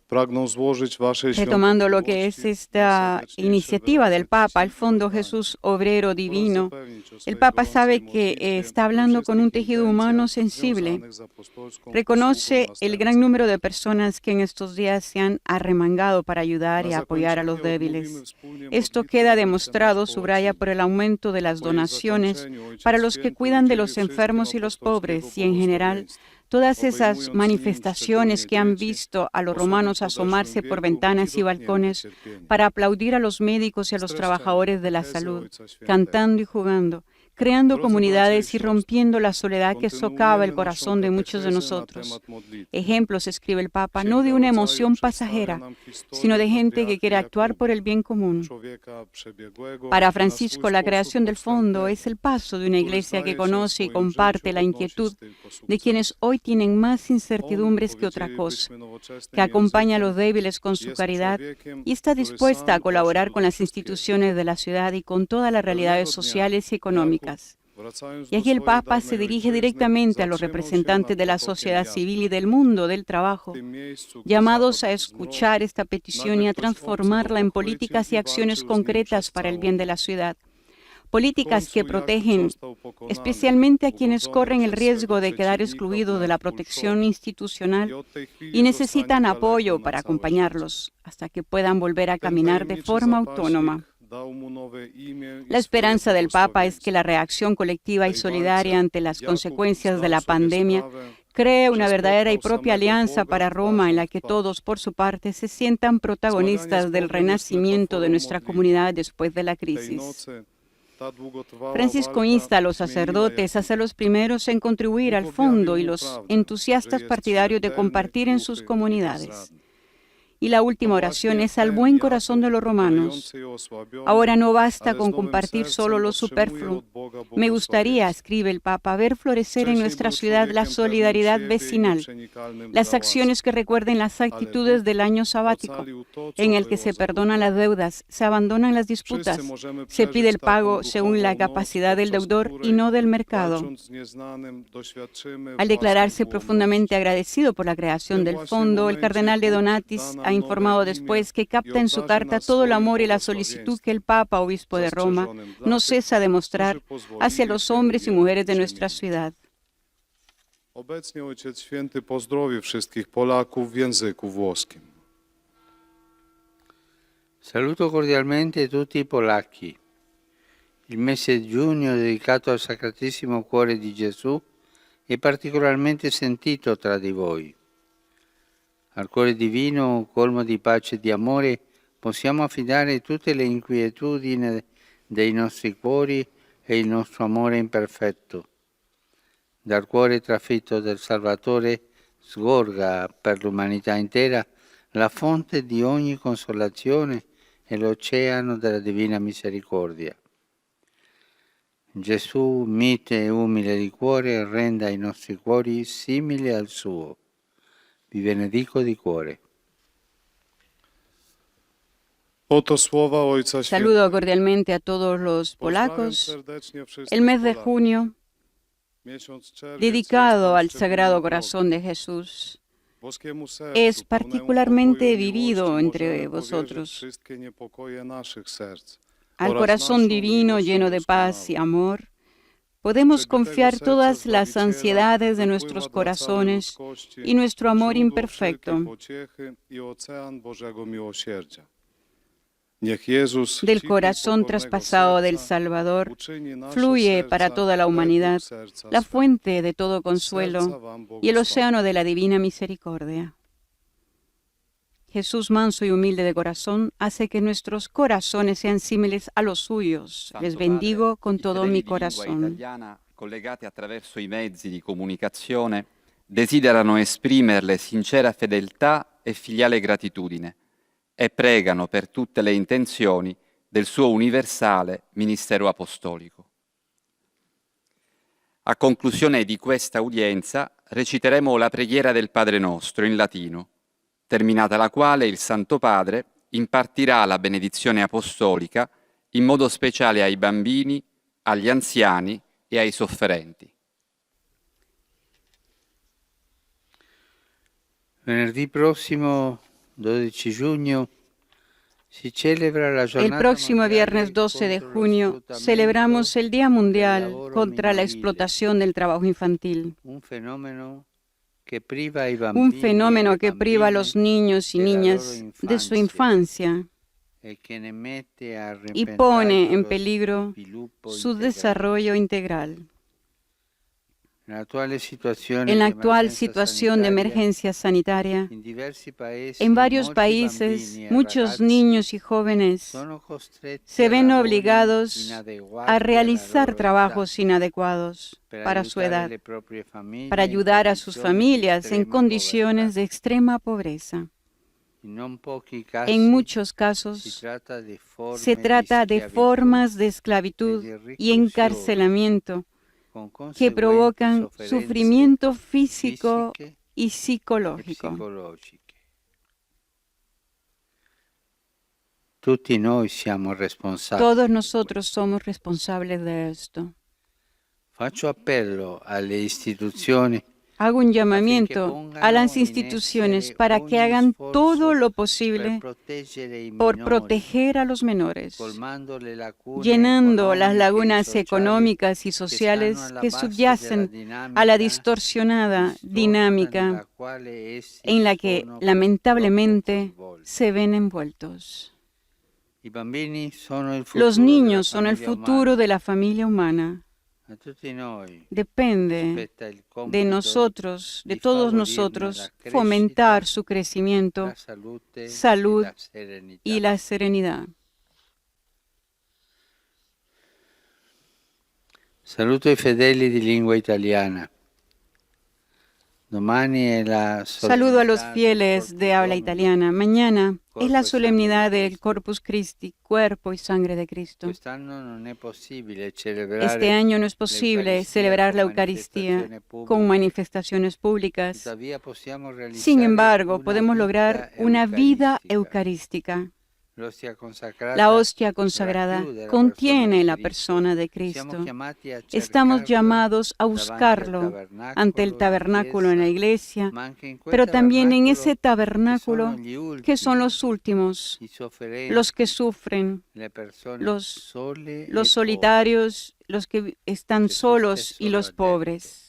Pragnę złożyć waszej Retomando lo que es świątobliwości esta najserdeczniejsze iniciativa del wyrazy Papa, el czci i Fondo poddania Jesús się Obrero oraz Divino, zapewnić o el swej Papa gorącej sabe que modlitwie está hablando we con un wszystkich tejido humano intencjach sensible. związanych z apostolską Reconoce posługą el gran następcy. número de personas que en estos días se han arremangado para ayudar y Na apoyar a los zakończenie débiles. odmówimy wspólnie Esto modlitwę queda za demostrado, mecenas subraya, por el aumento de las Po jej donaciones zakończeniu Ojciec para los que Święty cuidan de udzieli los wszystkim enfermos y los apostolskiego pobres y en general błogosławieństwa. todas esas Obejmując nim manifestaciones szczególnie que han dzieci, visto a los osoby w romanos podeszłym asomarse por wieku ventanas y dotknięte balcones cierpieniem. para aplaudir a los médicos y a los Streszczenie. trabajadores de la Katechezja salud, Ojca Świętego. cantando y jugando, creando Drodzy comunidades bracia i y siostry, rompiendo la soledad que socava kontynuujemy el naszą corazón de muchos de katechezę na nosotros. temat modlitwy. Ejemplos, escribe el Papa, no Księga de una Rodzaju emoción przedstawia pasajera, nam historię sino de gente que patriarchy quiere actuar Jakuba, por el bien común. człowieka przebiegłego, Para na Francisco, swój la sposób creación del fondo podstępnego, es el paso de una który iglesia que staje się w conoce y swoim comparte życiu la odnosić inquietud tylko de sukcesy. quienes hoy tienen más incertidumbres On, que otra cosa, powiedzielibyśmy nowoczesnym que acompaña a los językiem, débiles con su jest caridad człowiekiem, y está który dispuesta a sam colaborar poszedł con do las wszystkiego. instituciones de la ciudad y con todas las realidades Pewnego dnia sociales y económicas. wracając Y do aquí el swojej Papa se dawnej dirige ojczyzny, directamente a los zatrzymał się representantes nad de la potokiem sociedad Jasper. civil y del mundo del trabajo, W tym miejscu, gdy llamados a zapadł escuchar zmrok, esta petición y nagle a ktoś obcy transformarla en go políticas y pochwycił i acciones walczył z nim concretas przez para el całą bien de la noc. ciudad. W Políticas końcu que Jakub protegen został pokonany, especialmente a quienes uwodzony corren el przez riesgo swego de quedar przeciwnika excluidos de la wnet protección Pulszowa. institucional I od tej chwili y zostanie necesitan kaleką apoyo na para całe życie. acompañarlos hasta que puedan volver a Ten caminar de tajemniczy forma zapaśnik autónoma. dał mu nowe imię i La esperanza swoje del Papa es que la błogosławieństwo. reacción colectiva y Tej solidaria walce ante las Jakub consecuencias de zdał la sobie pandemia sprawę, cree że una verdadera y spotkał propia samego alianza Boga para Roma en la twarzą w que twarz. todos, por su parte, se sientan Zmaganie protagonistas z del Bogiem jest renacimiento de metaforą nuestra modlitwy. comunidad después de la Tej crisis. nocy ta długotrwała Francisco walka insta a los zmieniła sacerdotes a Jakuba. ser los primeros en contribuir al Bóg fondo objawił y mu los prawdę, entusiastas że jest partidarios de śmiertelny, compartir en sus głuchy i comunidades. bezradny. Y la última To oración właśnie es al ten buen corazón de Jakub, los romanos. bolejący i osłabiony, Ahora no basta ale z con nowym compartir sercem solo lo otrzymuje superfluo. od Boga Me gustaría, błogosławieństwo. escribe el Papa, ver florecer en Wcześniej nuestra był ciudad la człowiekiem solidaridad pewnym siebie i vecinal, nieprzenikalnym las dla acciones que recuerden las actitudes Bóg del año sabático, ocalił to, co en el que było se perdonan zagubione. las deudas, se abandonan las disputas, Wszyscy możemy se pide el przeżyć taką pago según la duchową noc, capacidad del podczas deudor y której, no del mercado. walcząc z nieznanym, doświadczymy Al własnej declararse błonności. profundamente agradecido por la creación W tym del właśnie fondo, el momencie cardenal de Bóg Donatis da nam ha informado nowe después imię que i capta en su obdarzy carta nas todo el swoim amor y la solicitud que el Papa, obispo de Roma, zastrzeżonym dla no tych, cesa de mostrar którzy pozwolili hacia los się hombres y je mujeres de nuestra przemienić. ciudad. Obecnie Ojciec Święty pozdrowi wszystkich Polaków w języku włoskim. Saluto cordialmente tutti i polacchi. Il mese di giugno dedicato al Sacratissimo Cuore di Gesù è particolarmente sentito tra di voi. Al Cuore Divino, colmo di pace e di amore, possiamo affidare tutte le inquietudini dei nostri cuori e il nostro amore imperfetto. Dal cuore trafitto del Salvatore sgorga per l'umanità intera la fonte di ogni consolazione e l'oceano della divina misericordia. Gesù, mite e umile di cuore, renda i nostri cuori simili al suo. Vi benedico di cuore. Oto słowa Ojca Saludo Świętego. cordialmente a todos los Pozdrawiam polacos. serdecznie wszystkich El mes de Polaków. junio, Miesiąc czerwiec dedicado jest al nam Sagrado szczególnie Corazón de Jesús, Boskiemu sercu, es pełnemu particularmente pokoju i vivido miłości entre możemy vosotros. powierzyć wszystkie niepokoje naszych serc al oraz corazón naszą divino miłość lleno de paz y doskonałą. amor, podemos Przebitego confiar serca todas las Zbawiciela ansiedades de wypływa nuestros dla całej corazones ludzkości y nuestro amor źródło imperfecto. wszelkiej pociechy i ocean Bożego miłosierdzia. Niech Jezus, Del cichu corazón pokornego traspasado del serca, Salvador uczyni nasze fluye serca para toda la humanidad według serca la swego. fuente de todo Serca consuelo wam y el błogosławię. océano de la divina misericordia. Jesús manso y humilde de corazón hace que nuestros corazones sean símiles a los suyos. Santo Les bendigo Padre, con i todo fedeli mi di lingua corazón. italiana, collegati attraverso i mezzi di comunicazione, desiderano esprimerle sincera fedeltà e filiale gratitudine e pregano per tutte le intenzioni del suo universale ministero apostolico. A conclusione di questa udienza reciteremo la preghiera del Padre Nostro in latino, terminata la quale il Santo Padre impartirà la benedizione apostolica in modo speciale ai bambini, agli anziani e ai sofferenti. Venerdì prossimo 12 giugno si celebra la El giornata próximo mondiale viernes 12 de contro lo junio sfruttamento celebramos el Día Mundial lavoro contra la minorile, explotación del trabajo infantil, un fenómeno que priva ai un bambini fenómeno e que priva a bambine los niños y de la niñas loro de su infancia infancia e che ne mette a y repentaglio pone en lo peligro sviluppo su integrale. desarrollo integral. En la actual situación de emergencia sanitaria, in diversi paesi, en varios molti países, bambini e muchos ragazzi niños y jóvenes sono costretti se a ven lavori obligados inadeguati a alla realizar loro trabajos inadecuados età, per para su aiutare edad, le proprie famiglie para in ayudar a sus condizioni di familias en estrema condiciones povertà. de extrema pobreza. In non pochi En casi muchos si casos tratta di se forme trata de schiavitù formas de e esclavitud di y reclusione, encarcelamiento con que conseguenti provocan sofferenze sufrimiento físico fisiche y e psicológico. psicologiche. Tutti noi siamo responsabili. Todos nosotros somos responsables de esto. Faccio appello alle istituzioni Hago un affinché llamamiento a pongano las in instituciones essere para que ogni hagan todo sforzo lo per posible proteggere i por minori, proteger a los menores, colmando le lacune llenando las economiche e lagunas sociali económicas y che stanno sociales alla que base della subyacen a la dinamica distorsionada distorta dinámica nella quale essi en la que sono lamentablemente purtroppo coinvolti. se ven envueltos. I bambini sono il futuro Los della niños son el famiglia futuro umana. de la familia humana. A tutti noi Depende spetta il de compito nosotros, de di todos favorirne nosotros, la crescita, fomentar su crecimiento, la salute salud e la serenità. y la serenidad. Saluto i fedeli di lingua italiana. Domani è la Saludo a los solemnità del fieles Corpus de habla Domini, italiana. Mañana es la Cuerpo y sangre solemnidad de del Cristo. Corpus Christi, cuerpo y sangre de Cristo. Quest'anno non è possibile celebrare Este año no es posible celebrar la Eucaristía Eucaristía con manifestaciones públicas. Tuttavia possiamo realizzare Sin embargo, una podemos vita lograr una vida eucarística. eucarística. L'ostia consacrata La hostia consagrada racchiude la contiene la persona persona de Siamo Cristo. chiamati a Estamos cercarla llamados a davanti al buscarlo ante el tabernáculo en la iglesia, ma anche in quel pero también en ese tabernáculo tabernáculo che sono gli que son ultimi, los últimos, i sofferenti, los que sufren, le persone los sole e los povere. solitarios, los que están Jesús solos stesso y lo los ha detto. pobres.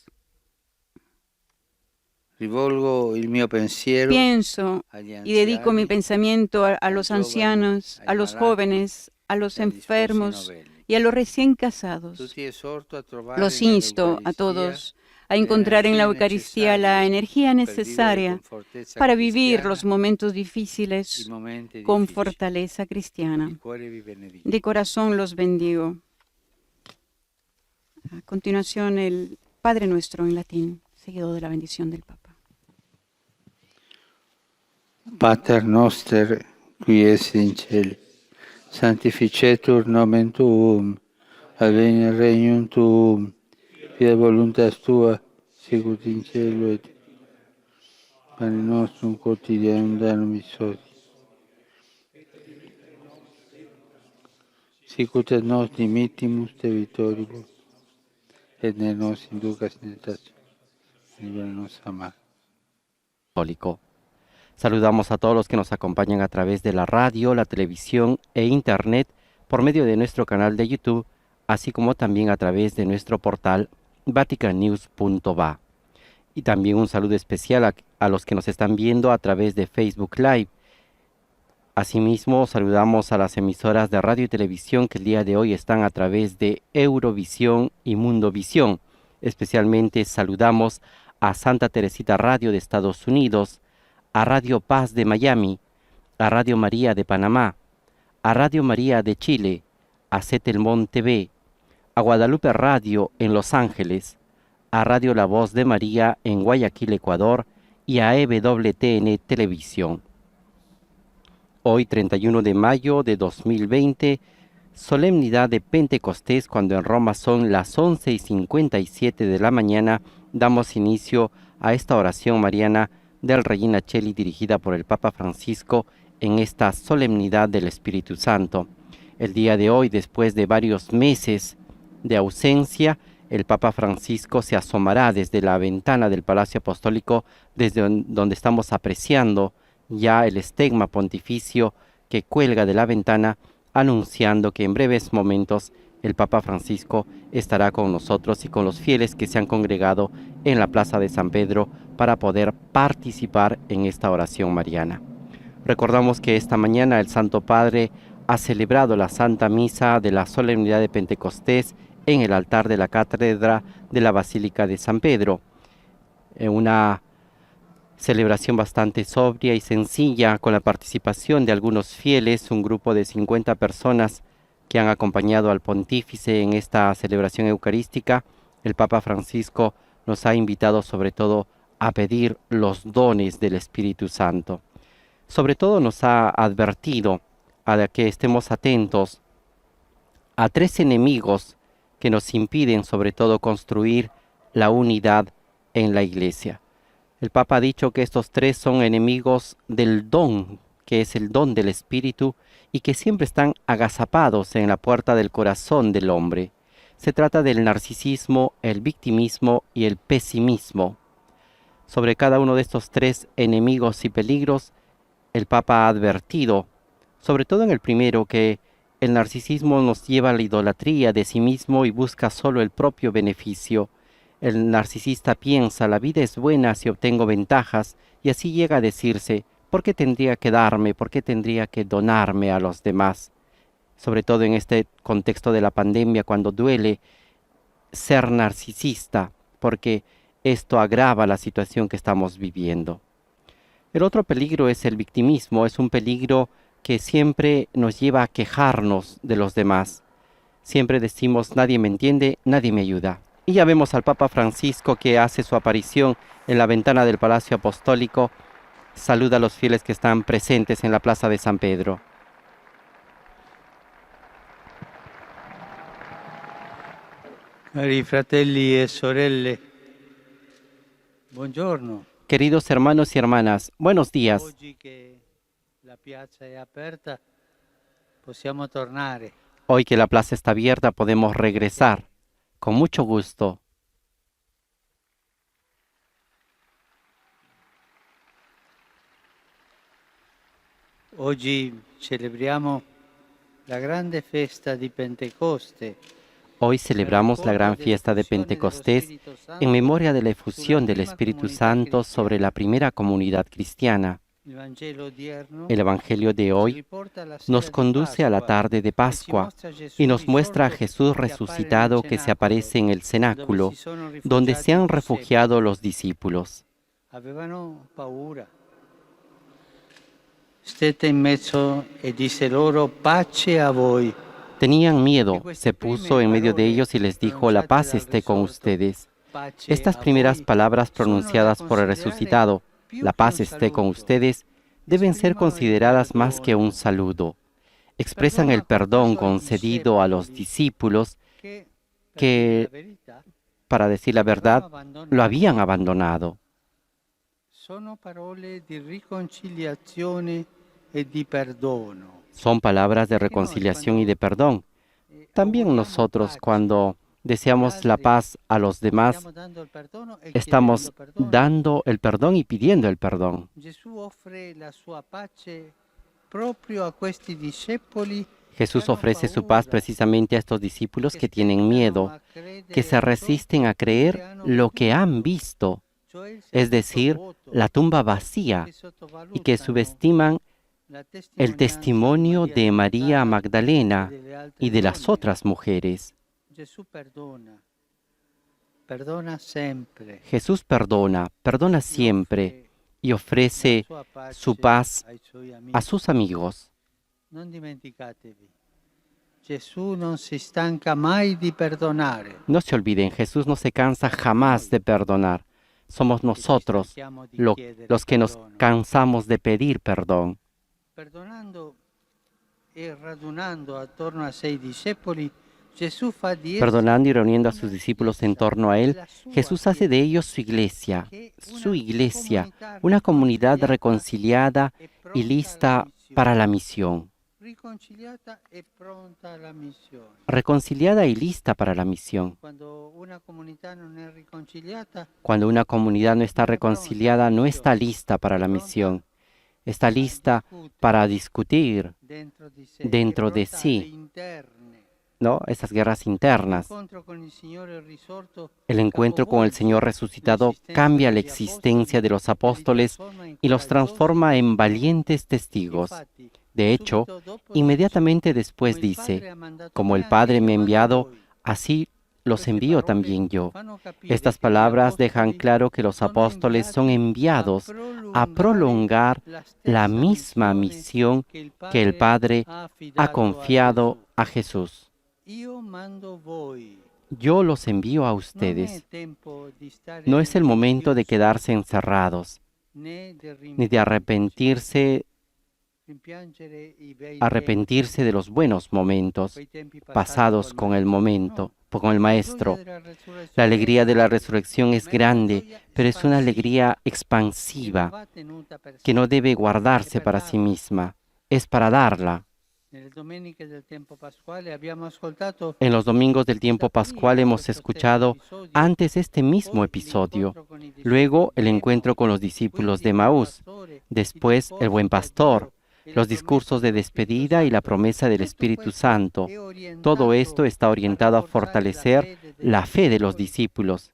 Rivolgo il mio pensiero Pienso agli y dedico mi anziani, pensamiento a ai los giovani, ancianos, ai a los malati jóvenes, a los e agli sposi enfermos novelli. y a los recién casados. Tutti esorto a trovare Los insto a todos a encontrar en la Eucaristía la energía necesaria para vivir los momentos difíciles con fortaleza cristiana. De corazón los bendigo. A continuación, el Padre Nuestro en latín, seguido de la bendición del Papa. Pater noster, qui es in cielo, sanctificetur nomen tuum, adveniat regnum tuum, fiat voluntas tua, sicut in cielo et pane nostrum quotidianum da nobis hodie. Sicut et nos dimittimus debitoribus, et ne nos inducas in tentationem, libera nos a mal. Católico. Saludamos a todos los que nos acompañan a través de la radio, la televisión e internet por medio de nuestro canal de YouTube, así como también a través de nuestro portal vaticannews.va. Y también un saludo especial a los que nos están viendo a través de Facebook Live. Asimismo, saludamos a las emisoras de radio y televisión que el día de hoy están a través de Eurovisión y Mundovisión. Especialmente saludamos a Santa Teresita Radio de Estados Unidos, a Radio Paz de Miami, a Radio María de Panamá, a Radio María de Chile, a Setelmont TV, a Guadalupe Radio en Los Ángeles, a Radio La Voz de María en Guayaquil, Ecuador, y a EWTN Televisión. Hoy, 31 de mayo de 2020, solemnidad de Pentecostés, cuando en Roma son las 11:57 de la mañana, damos inicio a esta oración mariana del Regina Coeli dirigida por el Papa Francisco en esta solemnidad del Espíritu Santo. El día de hoy, después de varios meses de ausencia, el Papa Francisco se asomará desde la ventana del Palacio Apostólico, desde donde estamos apreciando ya el estigma pontificio que cuelga de la ventana, anunciando que en breves momentos el Papa Francisco estará con nosotros y con los fieles que se han congregado en la Plaza de San Pedro para poder participar en esta oración mariana. Recordamos que esta mañana el Santo Padre ha celebrado la Santa Misa de la Solemnidad de Pentecostés en el altar de la Cátedra de la Basílica de San Pedro. Una celebración bastante sobria y sencilla, con la participación de algunos fieles, un grupo de 50 personas que han acompañado al pontífice en esta celebración eucarística. El Papa Francisco nos ha invitado sobre todo a pedir los dones del Espíritu Santo. Sobre todo nos ha advertido a que estemos atentos a 3 enemigos que nos impiden sobre todo construir la unidad en la Iglesia. El Papa ha dicho que estos 3 son enemigos del don, que es el don del Espíritu, y que siempre están agazapados en la puerta del corazón del hombre. Se trata del narcisismo, el victimismo y el pesimismo. Sobre cada uno de estos 3 enemigos y peligros, el Papa ha advertido, sobre todo en el primero, que el narcisismo nos lleva a la idolatría de sí mismo y busca solo el propio beneficio. El narcisista piensa, la vida es buena si obtengo ventajas, y así llega a decirse, ¿por qué tendría que darme? ¿Por qué tendría que donarme a los demás? Sobre todo en este contexto de la pandemia, cuando duele ser narcisista, porque esto agrava la situación que estamos viviendo. El otro peligro es el victimismo, es un peligro que siempre nos lleva a quejarnos de los demás. Siempre decimos, nadie me entiende, nadie me ayuda. Y ya vemos al Papa Francisco que hace su aparición en la ventana del Palacio Apostólico. Saluda a los fieles que están presentes en la Plaza de San Pedro. Cari fratelli e sorelle, buongiorno. Queridos hermanos y hermanas, buenos días. Oggi che la piazza è aperta, possiamo tornare. Hoy que la plaza está abierta podemos regresar. Con mucho gusto. Oggi celebriamo la grande festa di Pentecoste. Hoy celebramos la gran fiesta de Pentecostés en memoria de la efusión del Espíritu Santo sobre la primera comunidad cristiana. El Evangelio de hoy nos conduce a la tarde de Pascua y nos muestra a Jesús resucitado que se aparece en el cenáculo, donde se han refugiado los discípulos. Avevano paura. Stette in mezzo e disse loro: pace a voi. Tenían miedo, se puso en medio de ellos y les dijo: la paz esté con ustedes. Estas primeras palabras pronunciadas por el resucitado, la paz esté con ustedes, deben ser consideradas más que un saludo. Expresan el perdón concedido a los discípulos que, para decir la verdad, lo habían abandonado. Sono parole di riconciliazione e di perdono. Son palabras de reconciliación y de perdón. También nosotros, cuando deseamos la paz a los demás, estamos dando el perdón y pidiendo el perdón. Jesús ofrece su paz precisamente a estos discípulos que tienen miedo, que se resisten a creer lo que han visto, es decir, la tumba vacía, y que subestiman el testimonio de María Magdalena y de las otras mujeres. Jesús perdona siempre y ofrece su paz a sus amigos. No se olviden, Jesús no se cansa jamás de perdonar. Somos nosotros los que nos cansamos de pedir perdón. Perdonando y reuniendo a sus discípulos en torno a Él, Jesús hace de ellos su iglesia, una comunidad reconciliada y lista para la misión. Reconciliada y lista para la misión. Cuando una comunidad no está reconciliada, no está lista para la misión. está lista para discutir dentro de sí, ¿no? Esas guerras internas. El encuentro con el Señor resucitado cambia la existencia de los apóstoles y los transforma en valientes testigos. De hecho, inmediatamente después dice, como el Padre me ha enviado, así los envío también yo. Estas palabras dejan claro que los apóstoles son enviados a prolongar la misma misión que el Padre ha confiado a Jesús. Yo los envío a ustedes. No es el momento de quedarse encerrados, ni de arrepentirse de los buenos momentos pasados con el Maestro. La alegría de la resurrección es grande, pero es una alegría expansiva que no debe guardarse para sí misma, es para darla. En los domingos del tiempo pascual hemos escuchado antes este mismo episodio, luego el encuentro con los discípulos de Emaús, después el buen pastor, los discursos de despedida y la promesa del Espíritu Santo. Todo esto está orientado a fortalecer la fe de los discípulos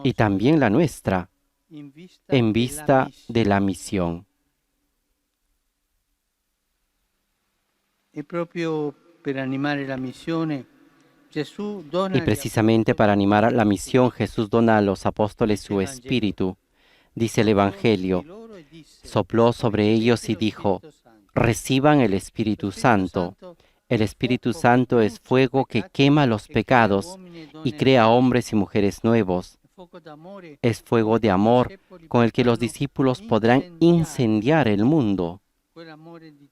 y también la nuestra, en vista de la misión. Y precisamente para animar la misión, Jesús dona a los apóstoles su Espíritu. Dice el Evangelio, sopló sobre ellos y dijo, reciban el Espíritu Santo. El Espíritu Santo es fuego que quema los pecados y crea hombres y mujeres nuevos. Es fuego de amor con el que los discípulos podrán incendiar el mundo.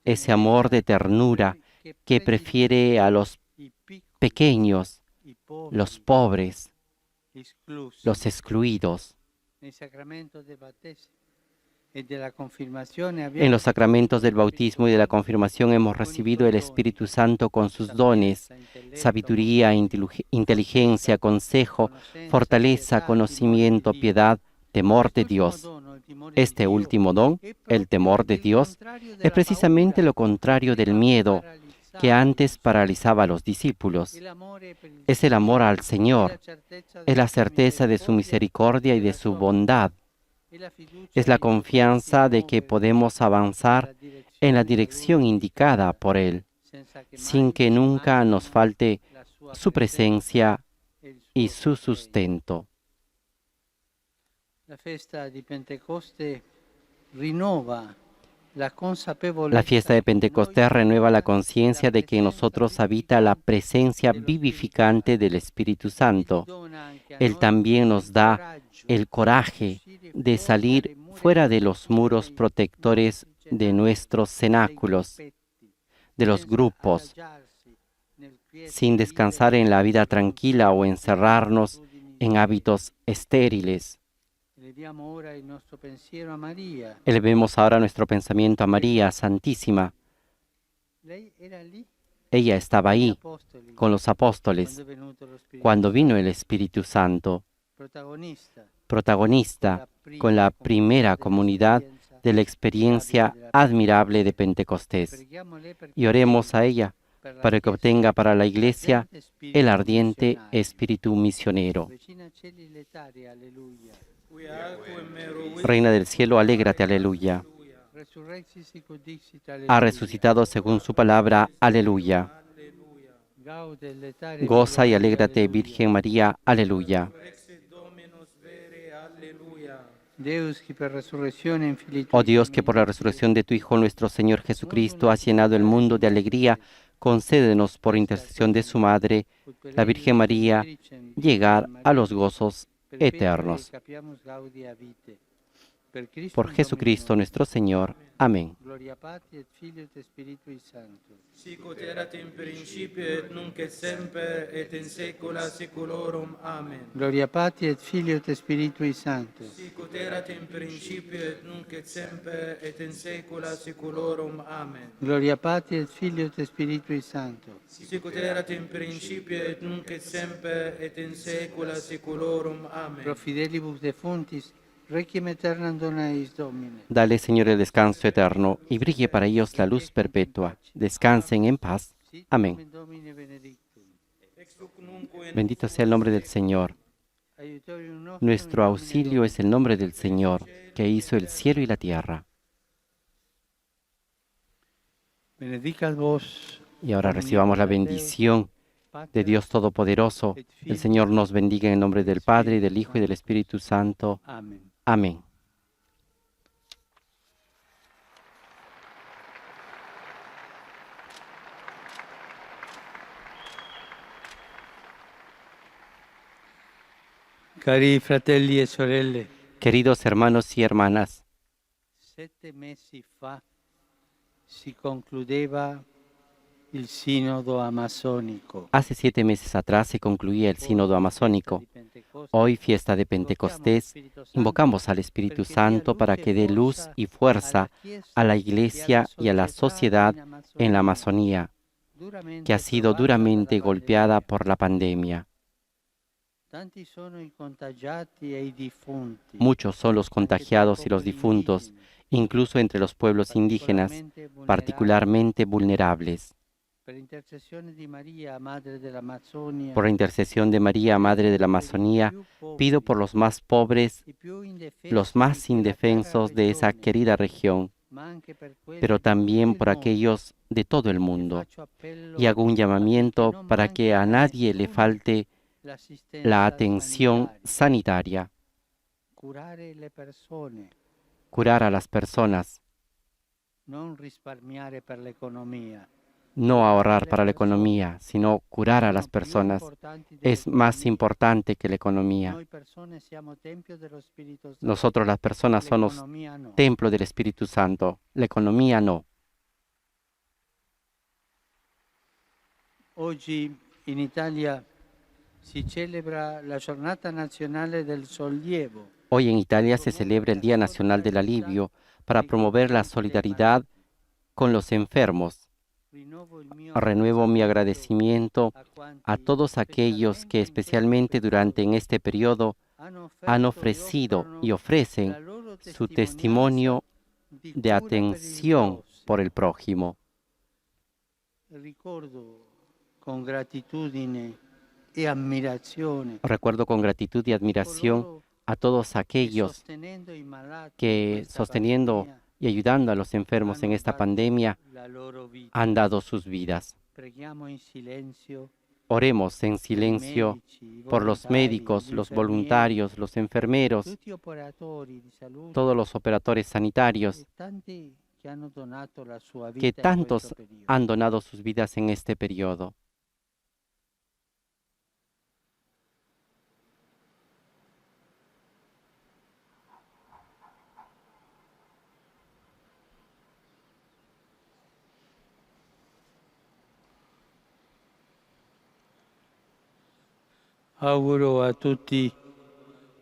Ese amor de ternura que prefiere a los pequeños, los pobres, los excluidos. En los sacramentos del bautismo y de la confirmación hemos recibido el Espíritu Santo con sus dones, sabiduría, inteligencia, consejo, fortaleza, conocimiento, piedad, temor de Dios. Este último don, el temor de Dios, es precisamente lo contrario del miedo que antes paralizaba a los discípulos. Es el amor al Señor, es la certeza de su misericordia y de su bondad. Es la confianza de que podemos avanzar en la dirección indicada por Él, sin que nunca nos falte su presencia y su sustento. La fiesta de Pentecostés renueva la conciencia de que en nosotros habita la presencia vivificante del Espíritu Santo. Él también nos da el coraje de salir fuera de los muros protectores de nuestros cenáculos, de los grupos, sin descansar en la vida tranquila o encerrarnos en hábitos estériles. Elevemos ahora nuestro pensamiento a María Santísima. Ella estaba ahí con los apóstoles cuando vino el Espíritu Santo, protagonista con la primera comunidad de la experiencia admirable de Pentecostés. Y oremos a ella para que obtenga para la Iglesia el ardiente espíritu misionero. Reina del cielo, alégrate, aleluya. Ha resucitado según su palabra, aleluya. Goza y alégrate, Virgen María, aleluya. Oh Dios, que por la resurrección de tu Hijo nuestro Señor Jesucristo has llenado el mundo de alegría, concédenos por intercesión de su Madre, la Virgen María, llegar a los gozos eternos. Por Jesucristo nuestro Señor. Amén. Gloria Patri et Filio et Spiritui Sancto. Sicut erat in principio et nunc et semper et in saecula saeculorum. Amen. Gloria Patri et Filio et Spiritui Sancto. Sicut erat in principio et nunc et semper et in saecula saeculorum. Amen. Gloria Patri et Filio et Spiritui Sancto. Sicut erat in principio et nunc et semper et in saecula saeculorum. Amen. Pro fidelibus defuntis, Requiem aeternam dona eis Domine. Dale, Señor, el descanso eterno y brille para ellos la luz perpetua. Descansen en paz. Amén. Sit Domine benedictum. Ex hoc nunc in Bendito sea el nombre del Señor. Aiutorium nostrum Nuestro in nomine auxilio es el nombre del Señor, que hizo el cielo y la tierra. Benedicat vos. Y ahora recibamos la bendición de Dios Todopoderoso. El Señor nos bendiga en el nombre del Padre, y del Hijo, y del Espíritu Santo. Amen. Amén. Cari fratelli e sorelle, Queridos hermanos y hermanas, 7 mesi fa si concludeva il Sinodo Amazonico. hace 7 meses atrás se concluía el Sínodo Amazónico. Hoy, fiesta de Pentecostés, invocamos al Espíritu Santo para que dé luz y fuerza a la Iglesia y a la sociedad en la Amazonía, que ha sido duramente golpeada por la pandemia. Tanti sono i contagiati e i difunti. Muchos son los contagiados y los difuntos, incluso entre los pueblos indígenas, particularmente vulnerables. Per intercessione di Maria, Madre dell'Amazzonia, Por la intercesión de María, Madre de la Amazonía, pido por los más pobres, i più indefesi los más di quella indefensos cara de esa regione, querida región, ma anche per quelli pero di también tutto por il mondo. aquellos de todo el mundo. Faccio appello Y hago un a llamamiento che non para manchi que a nadie le nessuno falte l'assistenza la atención sanitaria, curare le persone, curar a las personas, non risparmiare per l'economia. no ahorrar para la economía, sino curar a las personas. Es más importante que la economía. Noi persone siamo tempio dello Spirito Santo. Nosotros las personas somos L'economia no. templo del Espíritu Santo, la economía no. Oggi in Italia si celebra la giornata nazionale del sollievo. Hoy en Italia se celebra el Día Nacional del Alivio para promover la solidaridad con los enfermos. Renuevo mi agradecimiento a todos aquellos que especialmente durante en este periodo han ofrecido y ofrecen su testimonio de atención por el prójimo. Ricordo con gratitudine e ammirazione Recuerdo con gratitud y admiración a todos aquellos sostenendo i malati in que, questa sosteniendo pandemia, y ayudando a los enfermos en esta pandemia, la loro vita. han dado sus vidas. Preghiamo in silenzio Oremos en silencio por los médicos, los voluntarios, los enfermeros, tutti i operatori di salute todos los operadores sanitarios e tanti che hanno donato la sua vita que in tantos questo periodo. han donado sus vidas en este periodo. Auguro a tutti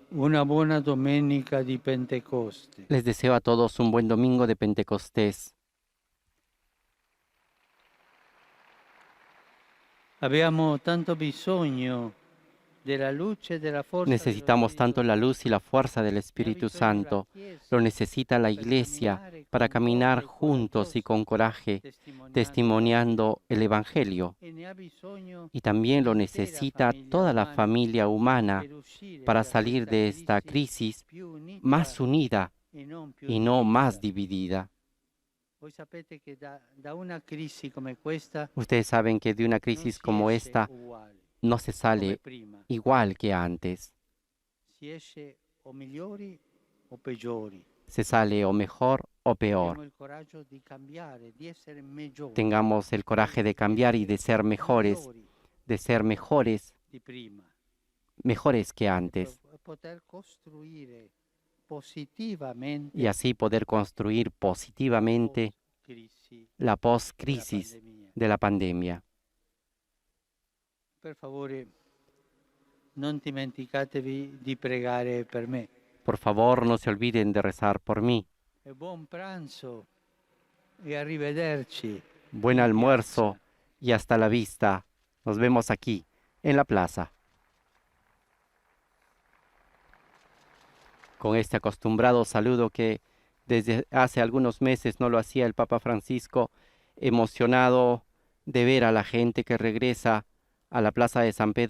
una buona domenica di Pentecoste. Les deseo a todos un buen domingo de Pentecostés. Abbiamo tanto bisogno della luce e della forza dello Necesitamos Spirito tanto la luz y la fuerza del Espíritu Santo. Lo necesita la Iglesia para caminar juntos y con coraje, testimoniando el Evangelio. e ne ha bisogno Y también lo necesita toda la familia humana per uscire para da salir questa de esta crisis più unita más unida e non più y no divisa. más dividida. Voi sapete che da una crisi come questa Ustedes saben que de una non crisis si como esce esta uguale no se come sale prima, igual que antes. si esce o migliori o peggiori. Se sale o mejor o Abbiamo peor. il coraggio di cambiare, di essere migliori, Tengamos el coraje de cambiar y de ser mejores, migliori de ser mejores, di prima. mejores que antes. Per poter costruire positivamente Y así poder construir positivamente crisi la della post-crisis pandemia. de la pandemia. Per favore, non dimenticatevi di pregare per me. Por favor, no se olviden de rezar por mí. E buon pranzo e arrivederci. Buen almuerzo y hasta la vista. Nos vemos aquí, en la plaza. con este acostumbrado saludo que desde hace algunos meses no lo hacía el Papa Francisco, emocionado de ver a la gente que regresa a la Plaza de San Pedro